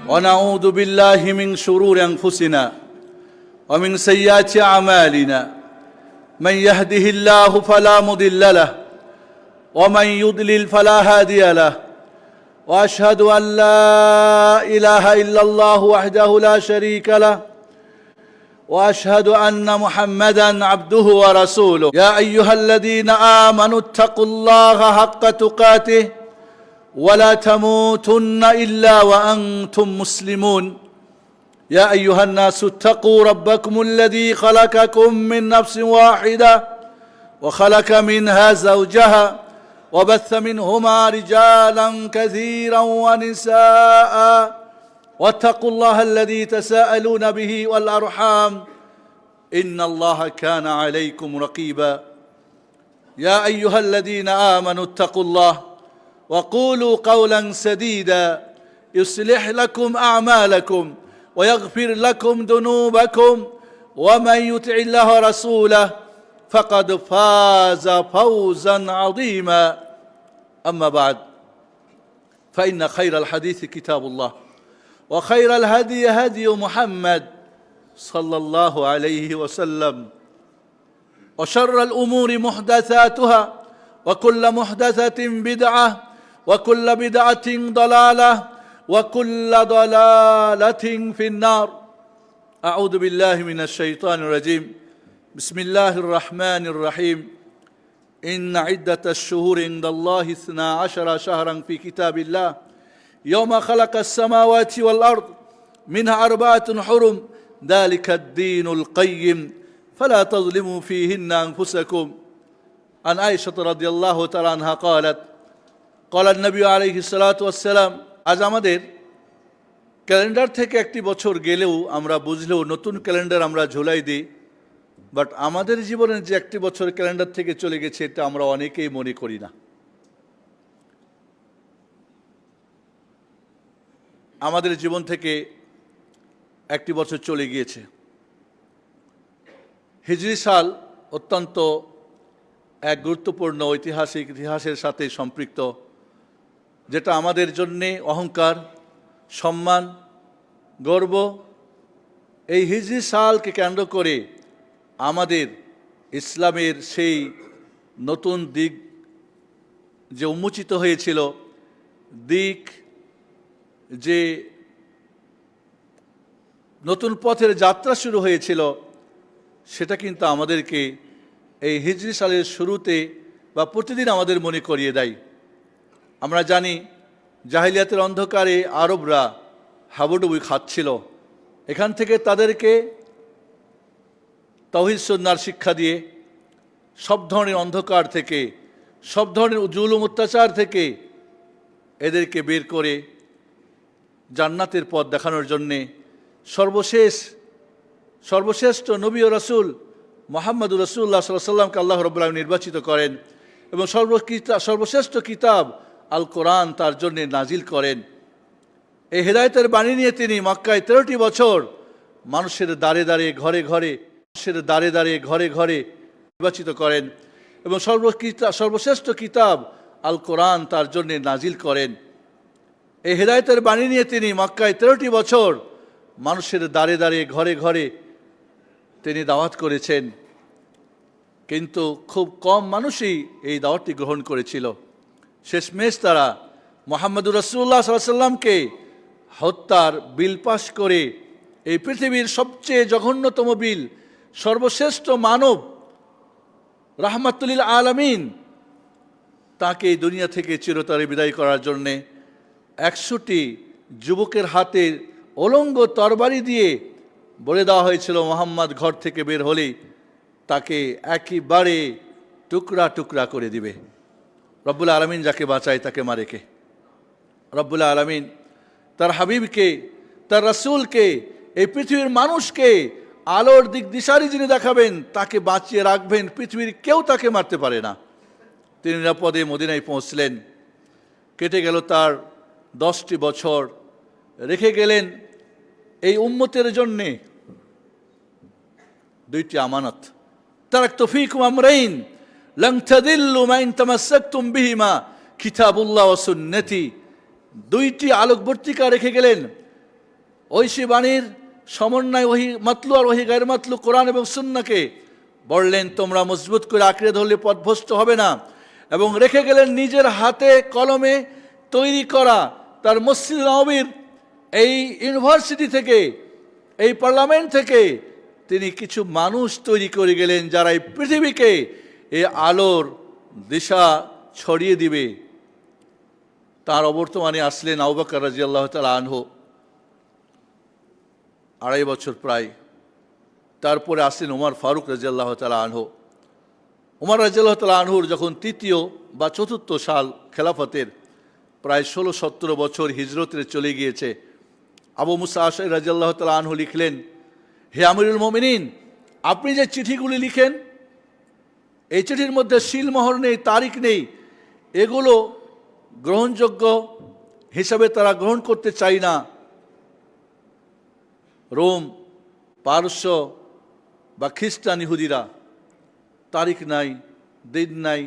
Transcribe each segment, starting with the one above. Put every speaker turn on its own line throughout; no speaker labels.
ونعوذ بالله من شرور أنفسنا ومن سيئات أعمالنا من يهده الله فلا مضل له ومن يضلل فلا هادي له وأشهد أن لا إله إلا الله وحده لا شريك له وأشهد أن محمدًا عبده ورسوله يا أيها الذين آمنوا اتقوا الله حق تقاته ولا تموتن إلا وأنتم مسلمون يا أيها الناس اتقوا ربكم الذي خلقكم من نفس واحدة وخلق منها زوجها وبث منهما رجالا كثيرا ونساء واتقوا الله الذي تساءلون به والأرحام إن الله كان عليكم رقيبا يا أيها الذين آمنوا اتقوا الله وقولوا قولا سديدا يصلح لكم أعمالكم ويغفر لكم ذنوبكم ومن يطع الله ورسوله فقد فاز فوزا عظيما أما بعد فإن خير الحديث كتاب الله وخير الهدي هدي محمد صلى الله عليه وسلم وشر الأمور محدثاتها وكل محدثة بدعة وكل بدعة ضلالة وكل ضلالة في النار أعوذ بالله من الشيطان الرجيم بسم الله الرحمن الرحيم إن عدة الشهور عند الله 12 شهرا في كتاب الله يوم خلق السماوات والأرض منها 4 حرم ذلك الدين القيم فلا تظلموا فيهن أنفسكم عن عائشة رضي الله تعالى عنها قالت قال النبي عليه الصلاة والسلام আজ আমাদের ক্যালেন্ডার থেকে একটি বছর গেলেও আমরা বুঝলেও নতুন ক্যালেন্ডার আমরা ঝোলাই দিই, বাট আমাদের জীবনের যে একটি বছর ক্যালেন্ডার থেকে চলে গেছে এটা আমরা অনেকেই মনে করি না। আমাদের জীবন থেকে একটি বছর চলে গিয়েছে। হিজরি সাল অত্যন্ত এক গুরুত্বপূর্ণ ঐতিহাসিক ইতিহাসের সাথে সম্পৃক্ত, যেটা আমাদের জন্যে অহংকার, সম্মান, গর্ব। এই হিজরি সালকে কেন্দ্র করে আমাদের ইসলামের সেই নতুন দিক যে উন্মোচিত হয়েছিল, দিক যে নতুন পথের যাত্রা শুরু হয়েছিল, সেটা কিন্তু আমাদেরকে এই হিজরি সালের শুরুতে বা প্রতিদিন আমাদের মনে করিয়ে দেয়। আমরা জানি জাহিলিয়াতের অন্ধকারে আরবরা হাবুডুবু খাচ্ছিল। এখান থেকে তাদেরকে তাওহীদ সুন্নাহর শিক্ষা দিয়ে সব ধরনের অন্ধকার থেকে, সব ধরনের জুলুম অত্যাচার থেকে এদেরকে বের করে জান্নাতের পথ দেখানোর জন্যে সর্বশ্রেষ্ঠ নবী ও রাসূল মুহাম্মদুর রাসূলুল্লাহ সাল্লাল্লাহু আলাইহি ওয়াসাল্লামকে আল্লাহ রাব্বুল আলামিন নির্বাচিত করেন এবং সর্বশ্রেষ্ঠ কিতাব আল কোরআন তার জন্য নাজিল করেন। এই হেদায়েতের বাণী নিয়ে তিনি মক্কায় 13টি বছর মানুষের দ্বারে দ্বারে ঘরে ঘরে নির্বাচিত করেন এবং সর্বশ্রেষ্ঠ কিতাব আল কোরআন তার জন্য নাজিল করেন। এই হেদায়েতের বাণী নিয়ে তিনি মক্কায় 13টি বছর মানুষের দ্বারে ঘরে ঘরে তিনি দাওয়াত করেছেন, কিন্তু খুব কম মানুষই এই দাওয়াতটি গ্রহণ করেছিল। শেষমেশ তারা মুহাম্মদুর রাসূলুল্লাহ সাল্লাল্লাহু আলাইহি ওয়াসাল্লামকে হত্যার বিল পাশ করে এই পৃথিবীর সবচেয়ে জঘন্যতম বিল, সর্বশ্রেষ্ঠ মানব রাহমাতুল লিল আলামিন, তাকে এই দুনিয়া থেকে চিরতরে বিদায় করার জন্যে 100টি যুবকের হাতে অলঙ্গ তরবারি দিয়ে বলে দেওয়া হয়েছিল মুহাম্মদ ঘর থেকে বের হলেই তাকে একেবারে টুকরা টুকরা করে দিবে। রব্বুল আলামিন যাকে বাঁচায় তাকে মারে কে? রব্বুল আলামিন তার হাবিবকে, তার রাসূলকে, এই পৃথিবীর মানুষকে আলোর দিক দিশারি যিনি দেখাবেন, তাকে বাঁচিয়ে রাখবেন, পৃথিবীর কেউ তাকে মারতে পারে না। তিনি নিরাপদে মদিনায় পৌঁছলেন। কেটে গেল তার 10টি বছর। রেখে গেলেন এই উম্মতের জন্যে 2টি আমানত। তারাকতু ফীকুম আমরাইন লান তাদিল্লু মা ইন তামাসসাকতুম বিহিমা কিতাবুল্লাহ ওয়া সুন্নতি। 2টি আলোকবর্তিকা রেখে গেলেন, ঐশী বাণীর সমন্বয় ওহি মাতলু আর ওহি গায়ের মাতলু কোরআন এবং সুন্নাহকে বললেন তোমরা মজবুত করে আঁকড়ে ধরলে পথভ্রষ্ট হবে না, এবং রেখে গেলেন নিজের হাতে কলমে তৈরি করা তার মসজিদ নববীর এই ইউনিভার্সিটি থেকে, এই পার্লামেন্ট থেকে তিনি কিছু মানুষ তৈরি করে গেলেন যারা এই পৃথিবীকে এই আলোর দিশা ছড়িয়ে দিবে। তার অবর্তমানে আসলেন আবু বকর রাদিয়াল্লাহু তাআলা আনহু, 2.5 বছর প্রায়। তারপরে আসলেন ওমর ফারুক রাদিয়াল্লাহু তাআলা আনহু। ওমর রাদিয়াল্লাহু তাআলা আনহুর যখন 3য় বা 4র্থ সাল খেলাফতের, প্রায় 16-17 বছর হিজরতে চলে গিয়েছে, আবু মুসা আশআরী রাদিয়াল্লাহু তাআলা আনহু লিখলেন, হে আমিরুল মুমিনিন, আপনি যে চিঠিগুলি লিখেন এই চিঠির মধ্যে সিলমোহর নেই, তারিখ নেই, এগুলো গ্রহণযোগ্য হিসাবে তারা গ্রহণ করতে চাই না। রোম, পারস্য বা খ্রিস্টান ইহুদিরা তারিখ নাই, দিন নাই,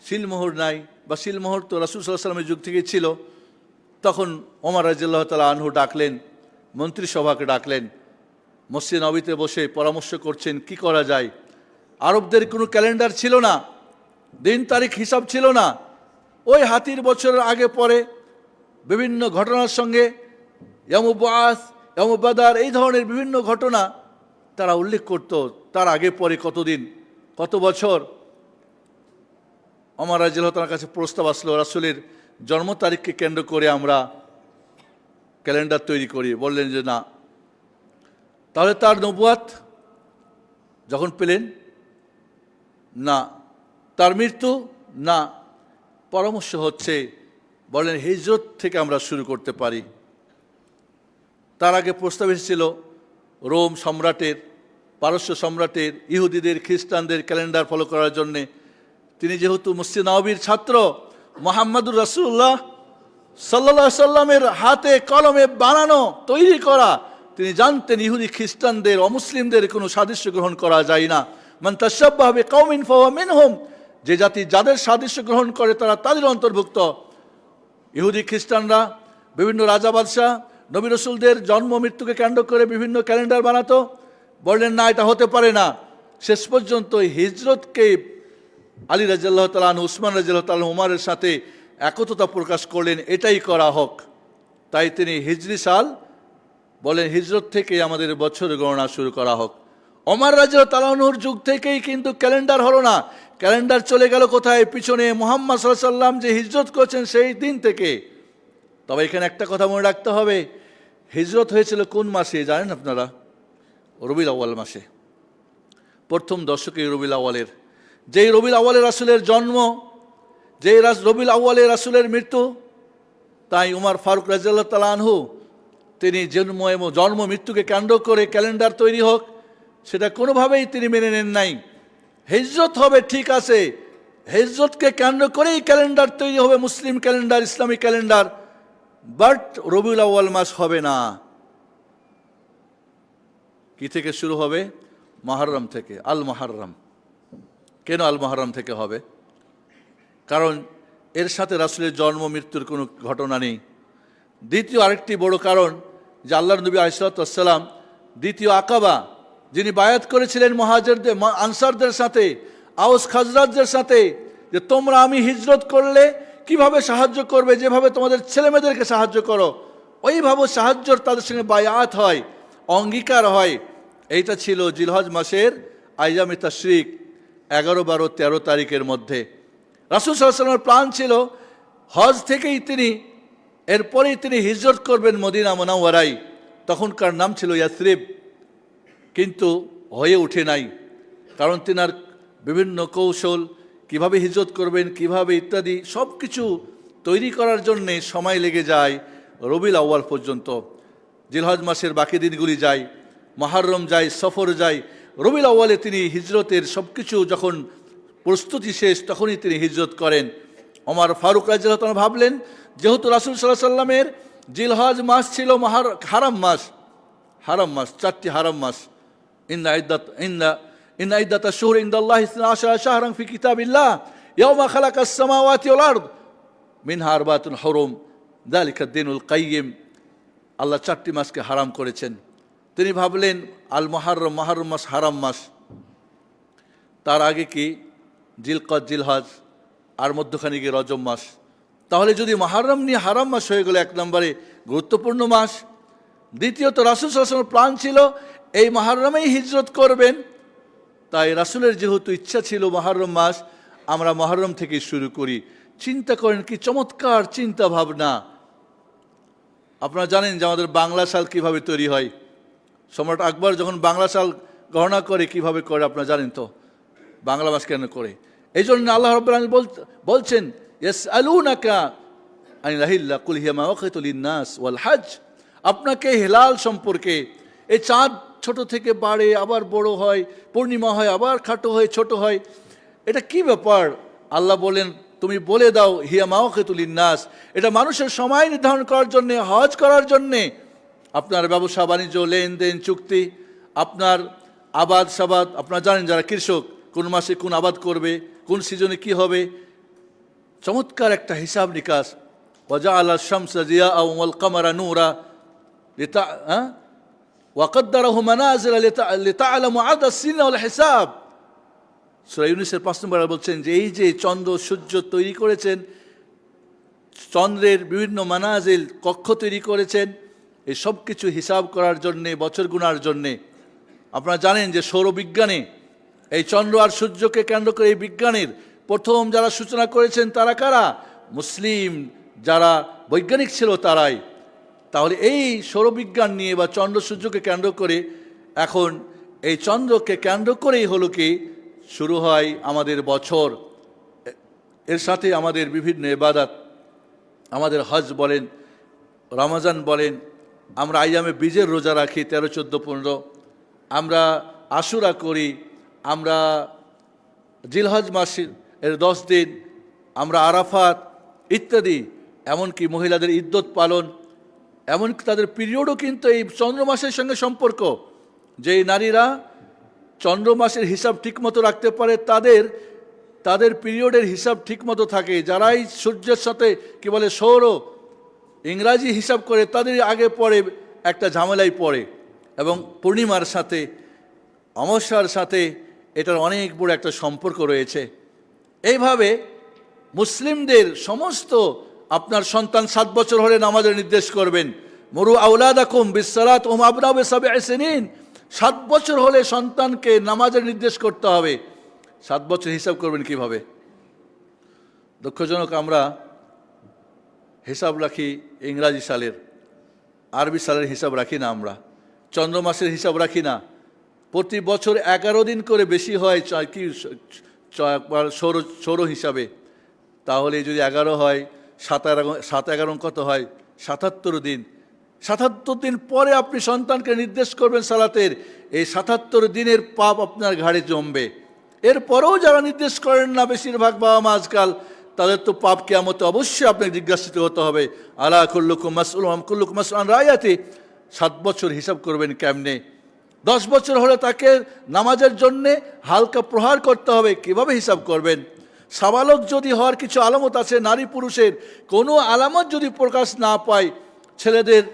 সিলমোহর নাই, বা সিলমোহর তো রাসূল সাল্লাল্লাহু আলাইহি ওয়াসাল্লামের যুগ থেকেই ছিল। তখন ওমর রাদিয়াল্লাহু তাআলা আনহু ডাকলেন, মন্ত্রিসভাকে ডাকলেন, মসজিদ নববীতে বসে পরামর্শ করছেন কি করা যায়। আরবদের কোনো ক্যালেন্ডার ছিল না, দিন তারিখ হিসাব ছিল না। ওই হাতির বছরের আগে পরে বিভিন্ন ঘটনার সঙ্গে ইয়ামু বাস, ইয়ামু বাদার, এই ধরনের বিভিন্ন ঘটনা তারা উল্লেখ করত। তার আগে পরে কতদিন, কত বছর। ওমর রাদিয়াল্লাহু তাআলার কাছে প্রস্তাব আসলো, রাসূলের জন্ম তারিখকে কেন্দ্র করে আমরা ক্যালেন্ডার তৈরি করি। বললেন যে না। তাহলে তার নবুয়াত যখন পেলেন, না। তার মৃত্যু, না। পরামর্শ হচ্ছে, বলেন হিজরত থেকে আমরা শুরু করতে পারি। তার আগে প্রস্তাব এসেছিল রোম সম্রাটের, পারস্য সম্রাটের, ইহুদিদের, খ্রিস্টানদের ক্যালেন্ডার ফলো করার জন্যে। তিনি যেহেতু মসজিদ নববীর ছাত্র, মুহাম্মদুর রাসূলুল্লাহ সাল্লাল্লাহু আলাইহি সাল্লামের হাতে কলমে বানানো তৈরি করা, তিনি জানতেন ইহুদি খ্রিস্টানদের, অমুসলিমদের কোনো সাদৃশ্য গ্রহণ করা যায় না। মান তাশাব্বাহা বিকাউমিন ফাহুয়া মিনহুম, যে জাতি যাদের সাদৃশ্য গ্রহণ করে তারা তাদের অন্তর্ভুক্ত। ইহুদি খ্রিস্টানরা বিভিন্ন রাজা বাদশাহ নবী রাসূলদের জন্ম মৃত্যুকে কেন্দ্র করে বিভিন্ন ক্যালেন্ডার বানাতো। বললেন না, এটা হতে পারে না। শেষ পর্যন্ত হিজরতকে আলী রাদিয়াল্লাহু তাআলা আনহু, উসমান রাদিয়াল্লাহু তাআলা উমরের সাথে একতা প্রকাশ করলেন, এটাই করা হোক। তাই তিনি হিজরি সাল বলেন, হিজরত থেকে আমাদের বছর গণনা শুরু করা হোক। ওমর রাদিয়াল্লাহু তাআলা আনহুর যুগ থেকেই কিন্তু ক্যালেন্ডার হলো না। ক্যালেন্ডার চলে গেল কোথায়? পিছনে মুহাম্মদ সাল্লাল্লাহু আলাইহি সাল্লাম যে হিজরত করেছেন সেই দিন থেকে। তবে এখানে একটা কথা মনে রাখতে হবে, হিজরত হয়েছিল কোন মাসে জানেন আপনারা? রবিউল আউয়াল মাসে, প্রথম দশকে রবিউল আউয়ালের। যেই রবিউল আউয়ালে রাসূলের জন্ম, যেই রবিউল আউয়ালে রাসূলের মৃত্যু, তাই উমর ফারুক রাদিয়াল্লাহু তাআলা আনহু তিনি জন্ম মৃত্যুকে কেন্দ্র করে ক্যালেন্ডার তৈরি হোক, সেটা কোনোভাবেই তিনি মেনে নেন নাই। হিজরত হবে ঠিক আছে, হিজরতকে কেন্দ্র করেই ক্যালেন্ডার তৈরি হবে, Muslim calendar, Islamic calendar, but রবিউল আউয়াল মাস হবে না। কি থেকে শুরু হবে? মুহররম থেকে, আল মুহররম। কেন আল মুহররম থেকে হবে? কারণ এর সাথে রাসূলের জন্ম মৃত্যুর কোনো ঘটনা নেই। দ্বিতীয় আরেকটি বড় কারণ যে আল্লাহর নবী আলাইহিস সালাম দ্বিতীয় আকাবা, যিনি বায়াত করেছিলেন মুহাজিরদের, আনসারদের সাথে, আওস খাজরাজদের সাথে, যে তোমরা আমি হিজরত করলে কিভাবে সাহায্য করবে, যেভাবে তোমাদের ছেলেমেয়েদেরকে সাহায্য করো ওইভাবে সাহায্যর তাদের সঙ্গে বায়াত হয়, অঙ্গীকার হয়। এইটা ছিল জিলহজ মাসের আইয়ামে তাশরিক 11, 12, 13 তারিখের মধ্যে। রাসূল সাল্লাল্লাহু আলাইহি ওয়াসাল্লামের প্ল্যান ছিল হজ থেকেই তিনি, এরপরেই তিনি হিজরত করবেন মদিনা মুনাওয়ারায়। তখনকার নাম ছিল ইয়াসরিব, কিন্তু হয়ে ওঠে নাই। কারণ তিনার বিভিন্ন কৌশল, কিভাবে হিজরত করবেন, কিভাবে ইত্যাদি সব কিছু তৈরি করার জন্যে সময় লেগে যায় রবিউল আউয়াল পর্যন্ত। জিলহজ মাসের বাকি দিনগুলি যায়, মুহররম যায়, সফর যায়, রবিউল আউয়ালে তিনি হিজরতের সব কিছু যখন প্রস্তুতি শেষ তখনই তিনি হিজরত করেন। ওমর ফারুক রাদিয়াল্লাহু তাআলা ভাবলেন, যেহেতু রাসূল সাল্লাল্লাহু আলাইহি সাল্লামের জিলহজ মাস ছিল হারাম মাস, 4টি হারাম মাস। ইন্না ইদ্দাতাশ শুহুরি ইনদাল্লাহি 12 শাহরান ফি কিতাবিল্লাহ ইয়াওমা খালাকাস সামাওয়াতি ওয়াল আরদ মিনহা আরবাতুন হুরুম যালিকা দ্বীনুল কাইয়্যিম। আল্লাহ 4টি মাসকে হারাম করেছেন। তিনি ভাবলেন আল মুহাররম, মুহাররম মাস হারাম মাস, তার আগে কি জিলকদ, জিলহজ, আর মধ্যখানে গিয়ে রজব মাস। তাহলে যদি মুহাররম নিয়ে হারাম মাস হয়ে গেল 1 নম্বরে গুরুত্বপূর্ণ মাস। দ্বিতীয়ত রাসূল সাল্লাল্লাহু আলাইহি ওয়াসাল্লামের প্ল্যান ছিল এই মুহাররমেই হিজরত করবেন, তাই রাসূলের যেহেতু ইচ্ছা ছিল মুহাররম মাস, আমরা মুহাররম থেকে শুরু করি। চিন্তা করেন কি চমৎকার চিন্তা ভাবনা। আপনারা জানেন যে আমাদের বাংলা সাল কিভাবে তৈরি হয়। সম্রাট আকবর যখন বাংলা সাল গণনা করে কিভাবে করে আপনারা জানেন তো, বাংলা মাস কেন করে। এই জন্য আল্লাহ রাব্বুল আলামিন বলছেন ইয়াসআলুনাকা আনিল আহিল্লা কুল হিয়া মাওয়াকিতু লিন-নাস ওয়াল হজ। আপনাকে হেলাল সম্পর্কে, এই চাঁদ ছোট থেকে বাড়ে আবার বড় হয়, পূর্ণিমা হয় আবার খাটো হয় ছোট হয়, এটা কি ব্যাপার? আল্লাহ বলেন তুমি বলে দাও হিয়া মাওয়াকিতু লিন-নাস, এটা মানুষের সময় নির্ধারণ করার জন্যে, হজ করার জন্যে। আপনার ব্যবসা বাণিজ্য, লেনদেন, চুক্তি, আপনার আবাদ সাবাদ, আপনারা জানেন যারা কৃষক কোন মাসে কোন আবাদ করবে, কোন সিজনে কি হবে, চমৎকার একটা হিসাব নিকাশ। ওয়াজআলা আশ-শামসা জিয়াআ ওয়াল কামারা নূরা ওয়াকদ্দারাহু মানাজিলা লিতা'লামু আদাদ সিনিনা ওয়াল হিসাব। সূরা ইউনূসের 5 নম্বরে বলছেন যে এই যে চন্দ্র সূর্য তৈরি করেছেন, চন্দ্রের বিভিন্ন মানাজিল কক্ষ তৈরি করেছেন, এই সব কিছু হিসাব করার জন্যে, বছর গুনার জন্যে। আপনারা জানেন যে সৌরবিজ্ঞানে এই চন্দ্র আর সূর্যকে কেন্দ্র করে এই বিজ্ঞানের প্রথম যারা সূচনা করেছেন তারা কারা? মুসলিম যারা বৈজ্ঞানিক ছিল তারাই। তাহলে এই সৌরবিজ্ঞান নিয়ে বা চন্দ্র সূর্যকে কেন্দ্র করে এখন এই চন্দ্রকে কেন্দ্র করেই হলো কি শুরু হয় আমাদের বছর। এর সাথে আমাদের বিভিন্ন ইবাদত, আমাদের হজ বলেন, রমজান বলেন, আমরা আইয়ামে বীজের রোজা রাখি 13, 14, 15, আমরা আশুরা করি, আমরা জিলহজ মাসের 10 দিন, আমরা আরাফাত ইত্যাদি, এমনকি মহিলাদের ইদ্যত পালন, এমনকি তাদের পিরিয়ডও কিন্তু এই চন্দ্র মাসের সঙ্গে সম্পর্ক। যেই নারীরা চন্দ্র মাসের হিসাব ঠিকমতো রাখতে পারে তাদের পিরিয়ডের হিসাব ঠিকমতো থাকে। যারাই সূর্যের সাথে কি বলে সৌর ইংরাজি হিসাব করে তাদের আগে পরে একটা ঝামেলাই পড়ে, এবং পূর্ণিমার সাথে অমাবস্যার সাথে এটার অনেক বড় একটা সম্পর্ক রয়েছে। এইভাবে মুসলিমদের সমস্ত, আপনার সন্তান 7 বছর হলে নামাজের নির্দেশ করবেন, মুরু আওলাদাকুম বিসসালাত ওয়া আবনাউ বিসাবঈ সিনিন। 7 বছর হলে সন্তানকে নামাজের নির্দেশ করতে হবে। 7 বছর হিসাব করবেন কিভাবে? দুঃখজনক আমরা হিসাব রাখি ইংরাজি সালের, আরবি সালের হিসাব রাখি না, আমরা চন্দ্র মাসের হিসাব রাখি না। প্রতি বছর 11 দিন করে বেশি হয় কি সৌর হিসাবে। তাহলে যদি 11 হয়, 7-11 কত হয়? 77 দিন। 77 দিন পরে আপনি সন্তানকে নির্দেশ করবেন সালাতের, এই 77 দিনের পাপ আপনার ঘাড়ে জমবে। এরপরেও যারা নির্দেশ করেন না, বেশিরভাগ বাবা মা আজকাল, তাদের তো পাপ কিয়ামতে অবশ্যই আপনাকে জিজ্ঞাসিত হতে হবে। আলা কুল্লুকুম মাসউলুন কুল্লুকুম মাসউলুন আন রায়াতি। 7 বছর হিসাব করবেন কেমনে? 10 বছর হলে তাকে নামাজের জন্যে হালকা প্রহার করতে হবে, কিভাবে হিসাব করবেন? সাবালক যদি হওয়ার কিছু আলামত আছে, নারী পুরুষের কোনো আলামত যদি প্রকাশ না পায়, ছেলেদের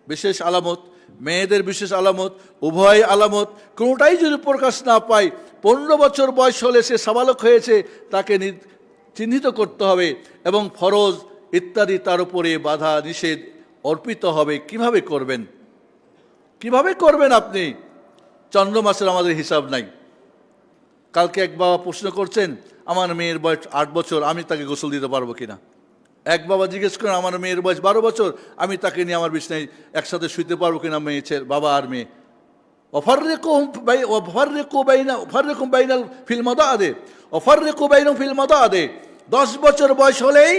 বিশেষ আলামত, মেয়েদের বিশেষ আলামত, উভয় আলামত কোনোটাই যদি প্রকাশ না পায়, 15 বছর বয়স হলে সে সাবালক হয়েছে, তাকে চিহ্নিত করতে হবে এবং ফরজ ইত্যাদি তার উপরে বাধা নিষেধ অর্পিত হবে। কিভাবে করবেন? কিভাবে করবেন আপনি? চন্দ্র মাসের আমাদের হিসাব নাই। কালকে এক বাবা প্রশ্ন করছেন, আমার মেয়ের বয়স 8 বছর, আমি তাকে গোসল দিতে পারবো কিনা? এক বাবা জিজ্ঞেস করেন, আমার মেয়ের বয়স 12 বছর, আমি তাকে নিয়ে আমার বিছানায় একসাথে শুইতে পারবো কিনা, মেয়ে বাবা আর মেয়ে? ওয়াফাররিকুম বাইনাল ফিল মাদাদে, ওয়াফাররিকু বাইনাহুম ফিল মাদাদে। 10 বছর বয়স হলেই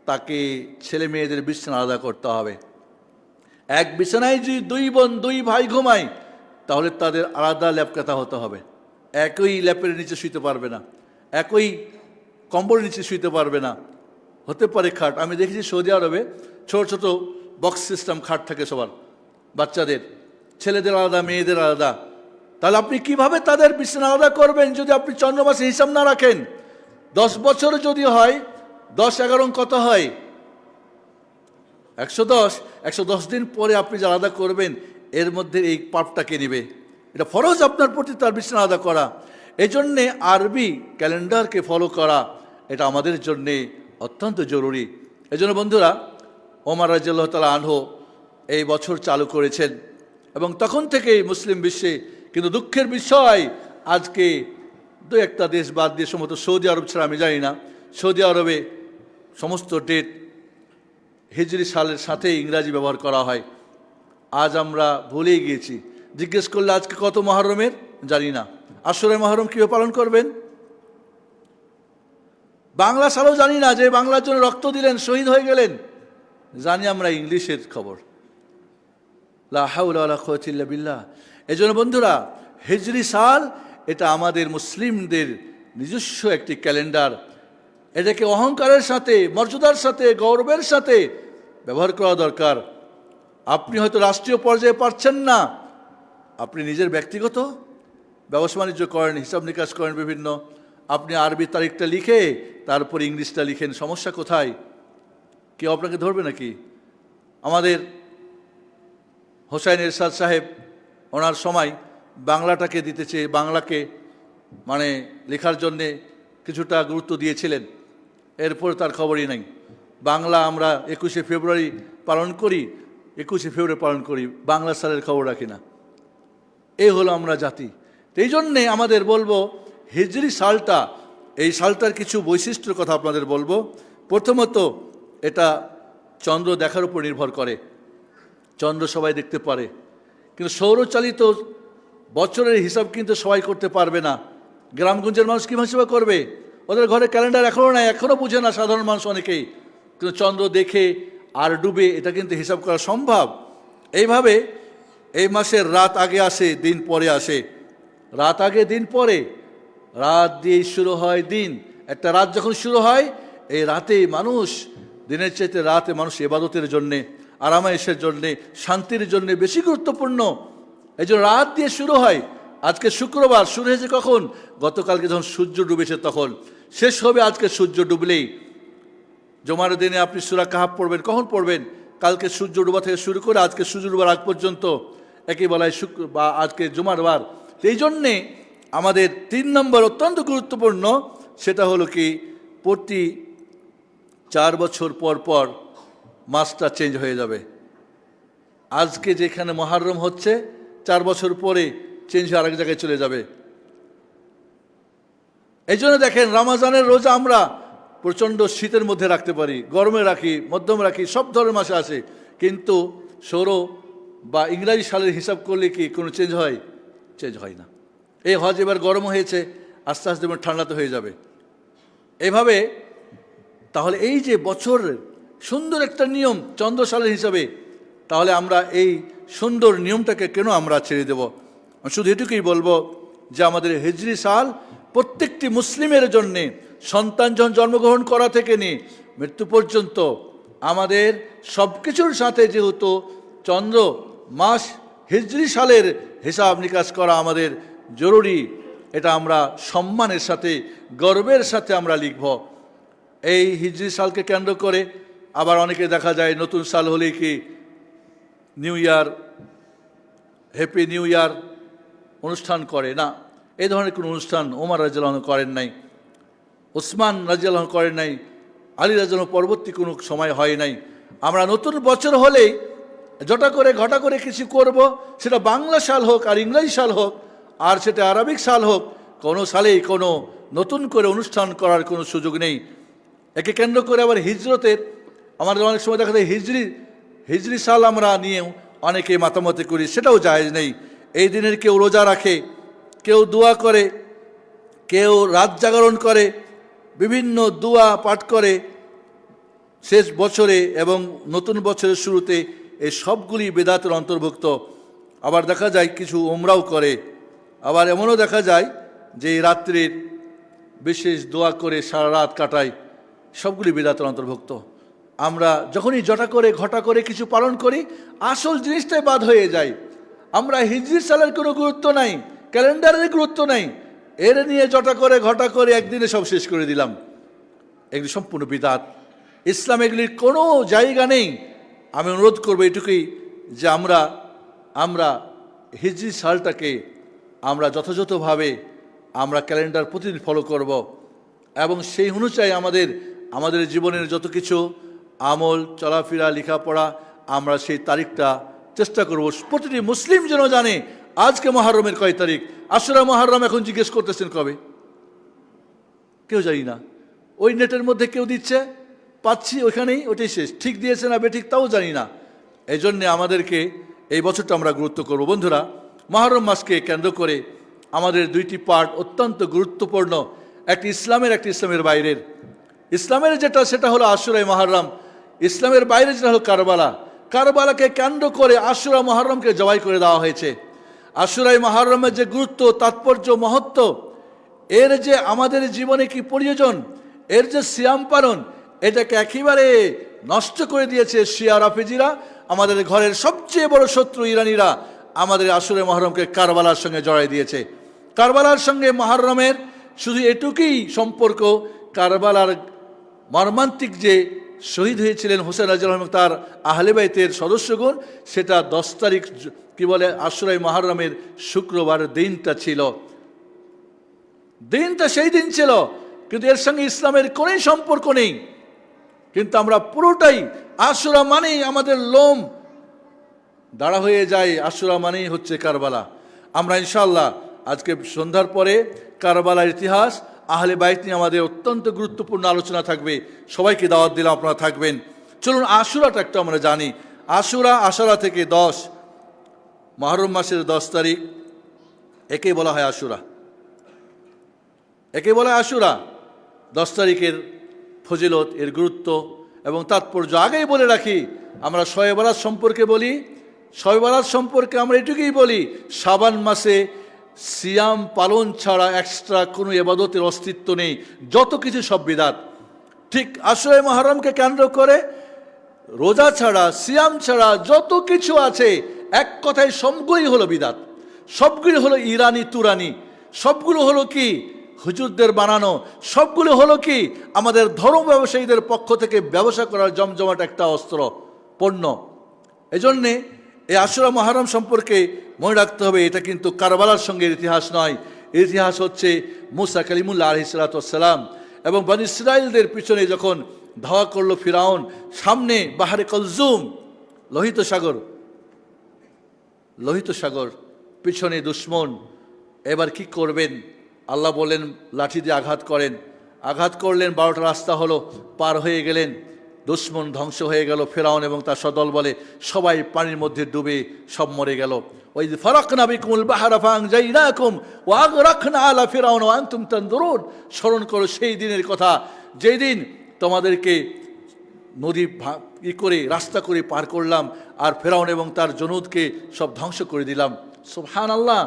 তাকে ছেলে মেয়েদের বিছানা আলাদা করতে হবে। এক বিছানায় যদি 2 বোন 2 ভাই ঘুমায়, তাহলে তাদের আলাদা ল্যাপকাতা হতে হবে। একই ল্যাপের নিচে শুইতে পারবে না, একই কম্বলের নিচে শুইতে পারবে না। হতে পারে খাট, আমি দেখেছি সৌদি আরবে ছোট ছোট বক্স সিস্টেম খাট থাকে সবার, বাচ্চাদের, ছেলেদের আলাদা, মেয়েদের আলাদা। তাহলে আপনি কিভাবে তাদের বিছানা আলাদা করবেন যদি আপনি চন্দ্র মাসে হিসাব না রাখেন? 10 বছর যদি হয়, 10-11 কত হয়? 110, 110 দিন পরে আপনি যে আলাদা করবেন, এর মধ্যে এই পাপটা কে নেবে? এটা ফরজ আপনার প্রতি তার বিছানা আলাদা করা। এই জন্যে আরবি ক্যালেন্ডারকে ফলো করা এটা আমাদের জন্যে অত্যন্ত জরুরি। এই জন্য বন্ধুরা, ওমর রাদিয়াল্লাহু তাআলা আনহু এই বছর চালু করেছেন এবং তখন থেকেই মুসলিম বিশ্বে, কিন্তু দুঃখের বিষয় আজকে দু একটা দেশ বাদ দিয়ে, সম্ভবত সৌদি আরব ছাড়া আমি জানি না, সৌদি আরবে সমস্ত ডেট হিজরি সালের সাথে ইংরাজি ব্যবহার করা হয়। আজ আমরা ভুলেই গিয়েছি। জিজ্ঞেস করলে আজকে কত মহরমের জানি না, আশুরার মহরম কীভাবে পালন করবেন বাংলা সালও জানি না, যে বাংলার জন্য রক্ত দিলেন, শহীদ হয়ে গেলেন। জানি আমরা ইংলিশের খবর। লা হাওলা ওয়ালা কুওয়াতা ইল্লা বিল্লাহ। এই জন্য বন্ধুরা, হিজরি সাল এটা আমাদের মুসলিমদের নিজস্ব একটি ক্যালেন্ডার। এটাকে অহংকারের সাথে, মর্যাদার সাথে, গৌরবের সাথে ব্যবহার করা দরকার। আপনি হয়তো রাষ্ট্রীয় পর্যায়ে পারছেন না, আপনি নিজের ব্যক্তিগত ব্যবসা বাণিজ্য করেন, হিসাব নিকাশ করেন বিভিন্ন, আপনি আরবি তারিখটা লিখে তারপর ইংলিশটা লিখেন, সমস্যা কোথায়? কেউ আপনাকে ধরবে নাকি? আমাদের হোসাইন এরশাদ সাহেব ওনার সময় বাংলাটাকে দিতে চেয়ে, বাংলাকে মানে লেখার জন্যে কিছুটা গুরুত্ব দিয়েছিলেন, এরপর তার খবরই নাই। বাংলা আমরা 21শে ফেব্রুয়ারি পালন করি, 21শে ফেব্রুয়ারি পালন করি, বাংলা সালের খবর রাখি না। এই হলো আমরা জাতি। এই জন্যে আমাদের বলবো, হিজরি সালটা, এই সালটার কিছু বৈশিষ্ট্যের কথা আপনাদের বলবো। প্রথমত, এটা চন্দ্র দেখার উপর নির্ভর করে। চন্দ্র সবাই দেখতে পারে, কিন্তু সৌরচালিত বছরের হিসাব কিন্তু সবাই করতে পারবে না। গ্রামগঞ্জের মানুষ কীভাবে হিসাব করবে? ওদের ঘরে ক্যালেন্ডার এখনও নাই, এখনও বুঝে না সাধারণ মানুষ অনেকেই। কিন্তু চন্দ্র দেখে আর ডুবে এটা কিন্তু হিসাব করা সম্ভব। এইভাবে এই মাসের রাত আগে আসে, দিন পরে আসে। রাত আগে দিন পরে, রাত দিয়েই শুরু হয় দিন। একটা রাত যখন শুরু হয়, এই রাতে মানুষ, দিনের চাইতে রাতে মানুষ ইবাদতের জন্যে, আরামায়েশের জন্যে, শান্তির জন্যে বেশি গুরুত্বপূর্ণ। এই জন্য রাত দিয়ে শুরু হয়। আজকে শুক্রবার, শুরু হয়েছে কখন? গতকালকে যখন সূর্য ডুবেছে তখন। শেষ হবে আজকে সূর্য ডুবলেই। জুমার দিনে আপনি সূরা কাহাফ পড়বেন, কখন পড়বেন? কালকে সূর্য ডুবা থেকে শুরু করে আজকে সূর্য ডুবার আগ পর্যন্ত, একই বলা হয় শুক্র বা আজকে জুমার বার। এই জন্যে আমাদের 3 নম্বর অত্যন্ত গুরুত্বপূর্ণ, সেটা হলো কি, প্রতি 4 বছর পর পর মাসটা চেঞ্জ হয়ে যাবে। আজকে যেখানে মুহররম হচ্ছে, 4 বছর পরে চেঞ্জ হয়ে আরেক জায়গায় চলে যাবে। এই জন্য দেখেন, রমজানের রোজা আমরা প্রচণ্ড শীতের মধ্যে রাখতে পারি, গরমে রাখি, মধ্যম রাখি, সব ধরনের মাসে আসে। কিন্তু সৌর বা ইংরাজি সালের হিসাব করলে কি কোনো চেঞ্জ হয়? চেঞ্জ হয় না। এই হজ এবার গরম হয়েছে, আস্তে আস্তে ঠান্ডাতে হয়ে যাবে। এভাবে তাহলে এই যে বছর সুন্দর একটা নিয়ম চন্দ্র সালের হিসাবে, তাহলে আমরা এই সুন্দর নিয়মটাকে কেন আমরা ছেড়ে দেব? শুধু এটুকুই বলবো যে আমাদের হিজরি সাল প্রত্যেকটি মুসলিমের জন্যে, সন্তান যখন জন্মগ্রহণ করা থেকে নিয়ে মৃত্যু পর্যন্ত, আমাদের সব কিছুর সাথে যেহেতু চন্দ্র মাস হিজরি সালের হিসাব নিকাশ করা আমাদের জরুরি, এটা আমরা সম্মানের সাথে, গর্বের সাথে আমরা লিখব। এই হিজরি সালকে কেন্দ্র করে আবার অনেকে দেখা যায় নতুন সাল হলেই কি new year, happy new year অনুষ্ঠান করে না। এই ধরনের কোনো অনুষ্ঠান ওমর রাদিয়াল্লাহু আনহু করেন নাই, ওসমান রাদিয়াল্লাহু আনহু করেন নাই, আলী রাদিয়াল্লাহু আনহু পরবর্তী কোনো সময় হয় নাই। আমরা নতুন বছর হলেই জটা করে ঘটা করে কিছু করব, সেটা বাংলা সাল হোক আর ইংরেজি সাল হোক আর সেটা আরবিক সাল হোক, কোনো সালেই কোনো নতুন করে অনুষ্ঠান করার কোনো সুযোগ নেই। একে কেন্দ্র করে আবার হিজরতের, আমাদের অনেক সময় দেখা যায় হিজরি সাল আমরা নিয়েও অনেকে মাতামতি করি, সেটাও জায়েজ নেই। এই দিনের কেউ রোজা রাখে, কেউ দোয়া করে, কেউ রাত জাগরণ করে, বিভিন্ন দোয়া পাঠ করে শেষ বছরে এবং নতুন বছরের শুরুতে। এই সবগুলি বেদাতের অন্তর্ভুক্ত। আবার দেখা যায় কিছু উমরাও করে, আবার এমনও দেখা যায় যে রাত্রির বিশেষ দোয়া করে সারা রাত কাটায়, সবগুলি বেদাতের অন্তর্ভুক্ত। আমরা যখনই জটা করে ঘটা করে কিছু পালন করি, আসল জিনিসটাই বাদ হয়ে যায়। আমরা হিজরি সালের কোনো গুরুত্ব নাই, ক্যালেন্ডারের গুরুত্ব নাই, এর নিয়ে জটা করে ঘটা করে একদিনে সব শেষ করে দিলাম। এগুলি সম্পূর্ণ বিদাত। ইসলাম এগুলির কোনো জায়গা নেই। আমি অনুরোধ করবো এটুকুই যে আমরা হিজরি সালটাকে আমরা যথাযথভাবে আমরা ক্যালেন্ডার প্রতিদিন ফলো করব এবং সেই অনুযায়ী আমাদের জীবনের যত কিছু আমল চলাফেরা লেখাপড়া আমরা সেই তারিখটা চেষ্টা করব প্রতিটি মুসলিম যেন জানে আজকে মুহররমের কয় তারিখ। আশুরা মুহররম এখন জিজ্ঞেস করতেছেন কবে, কেউ জানি না। ওই নেটের মধ্যে কেউ দিচ্ছে, পাচ্ছি ওইখানেই, ওটাই শেষ। ঠিক দিয়েছে না বেঠিক তাও জানি না। এই জন্যে আমাদেরকে এই বছরটা আমরা গুরুত্ব করব। বন্ধুরা, মুহররম মাসকে কেন্দ্র করে আমাদের দুইটি পার্ট অত্যন্ত গুরুত্বপূর্ণ, একটি ইসলামের বাইরের। ইসলামের যেটা সেটা হলো আশুরা মুহররম, ইসলামের বাইরে যেটা হলো কারবালাকে কেন্দ্র করে আশুরা মুহররমকে জবাই করে দেওয়া হয়েছে। আশুরা মুহররমের যে গুরুত্ব, তাৎপর্য, মহত্ব, এর যে আমাদের জীবনে কি প্রয়োজন, এর যে সিয়াম পালন, এটাকে একেবারে নষ্ট করে দিয়েছে শিয়া রাফেজিরা। আমাদের ঘরের সবচেয়ে বড় শত্রু ইরানিরা আমাদের আশুরা মুহররমকে কারবালার সঙ্গে জড়াই দিয়েছে। কারবালার সঙ্গে মুহররমের শুধু এটুকুই সম্পর্ক, কারবালার মর্মান্তিক যে শহীদ হয়েছিলেন হোসেন রাদিয়াল্লাহু আনহু তার আহলে বাইতের সদস্যগণ, সেটা 10 তারিখ কি বলে আশুরা মুহররমের শুক্রবার দিনটা ছিল। দিনটা সেই দিন ছিল, কিন্তু এর সঙ্গে ইসলামের কোনো সম্পর্ক নেই। কিন্তু আমরা পুরোটাই আশুরা মানেই আমাদের লোম দাঁড়া হয়ে যায়, আশুরা মানেই হচ্ছে কারবালা। আমরা ইনশাআল্লাহ আজকে সন্ধ্যার পরে কারবালার ইতিহাস, আহলে বাইত নিয়ে আমাদের অত্যন্ত গুরুত্বপূর্ণ আলোচনা থাকবে। সবাইকে দাওয়াত দিলাম, আপনারা থাকবেন। চলুন আশুরাটা একটু আমরা জানি। আশুরা থেকে 10 মুহররম মাসের 10 তারিখ, একে বলা হয় আশুরা। 10 তারিখের ফজিলত, এর গুরুত্ব এবং তাৎপর্য আগেই বলে রাখি। আমরা শবে বরাত সম্পর্কে বলি, শবে বরাত সম্পর্কে আমরা এটুকুই বলি, শাবান মাসে সিয়াম পালন ছাড়া এক্সট্রা কোনো ইবাদতের অস্তিত্ব নেই, যত কিছু সব বিদাত। ঠিক আশুরা মুহররমকে কেন্দ্র করে রোজা ছাড়া, সিয়াম ছাড়া যত কিছু আছে, এক কথায় সবগুলি হলো বিদাত, সবগুলি হলো ইরানি তুরানি, সবগুলো হলো কি হুজুরদের বানানো, সবগুলো হলো কি আমাদের ধর্ম ব্যবসায়ীদের পক্ষ থেকে ব্যবসা করার জমজমাট একটা অস্ত্র পণ্য। এজন্যে এই আশুরা মুহররম সম্পর্কে মনে রাখতে হবে, এটা কিন্তু কারবালার সঙ্গে ইতিহাস নয়। ইতিহাস হচ্ছে মুসা কালিমুল্লাহ আলাইহিস সালাতু ওয়াস সালাম এবং বনী ইসরাইলদের পিছনে যখন ধাওয়া করলো ফিরাউন, সামনে বাহারে কলজুম, লোহিত সাগর, পিছনে দুশ্মন। এবার কি করবেন? আল্লাহ বলেন লাঠি দিয়ে আঘাত করলেন, 12টা রাস্তা হলো, পার হয়ে গেলেন। দুশ্মন ধ্বংস হয়ে গেল, ফিরাউন এবং তার সদল বলে সবাই পানির মধ্যে ডুবে সব মরে গেল। ওই ফারাকনা বিকুমুল বাহরা ফাআনজাইনাকুম ওয়া আগরাকনা আলা ফিরাউন ওয়া আনতুম তানজুরুন। স্মরণ করো সেই দিনের কথা, যেই দিন তোমাদেরকে নদী করে রাস্তা করে পার করলাম, আর ফিরাউন এবং তার জনুদকে সব ধ্বংস করে দিলাম। সুবহানাল্লাহ।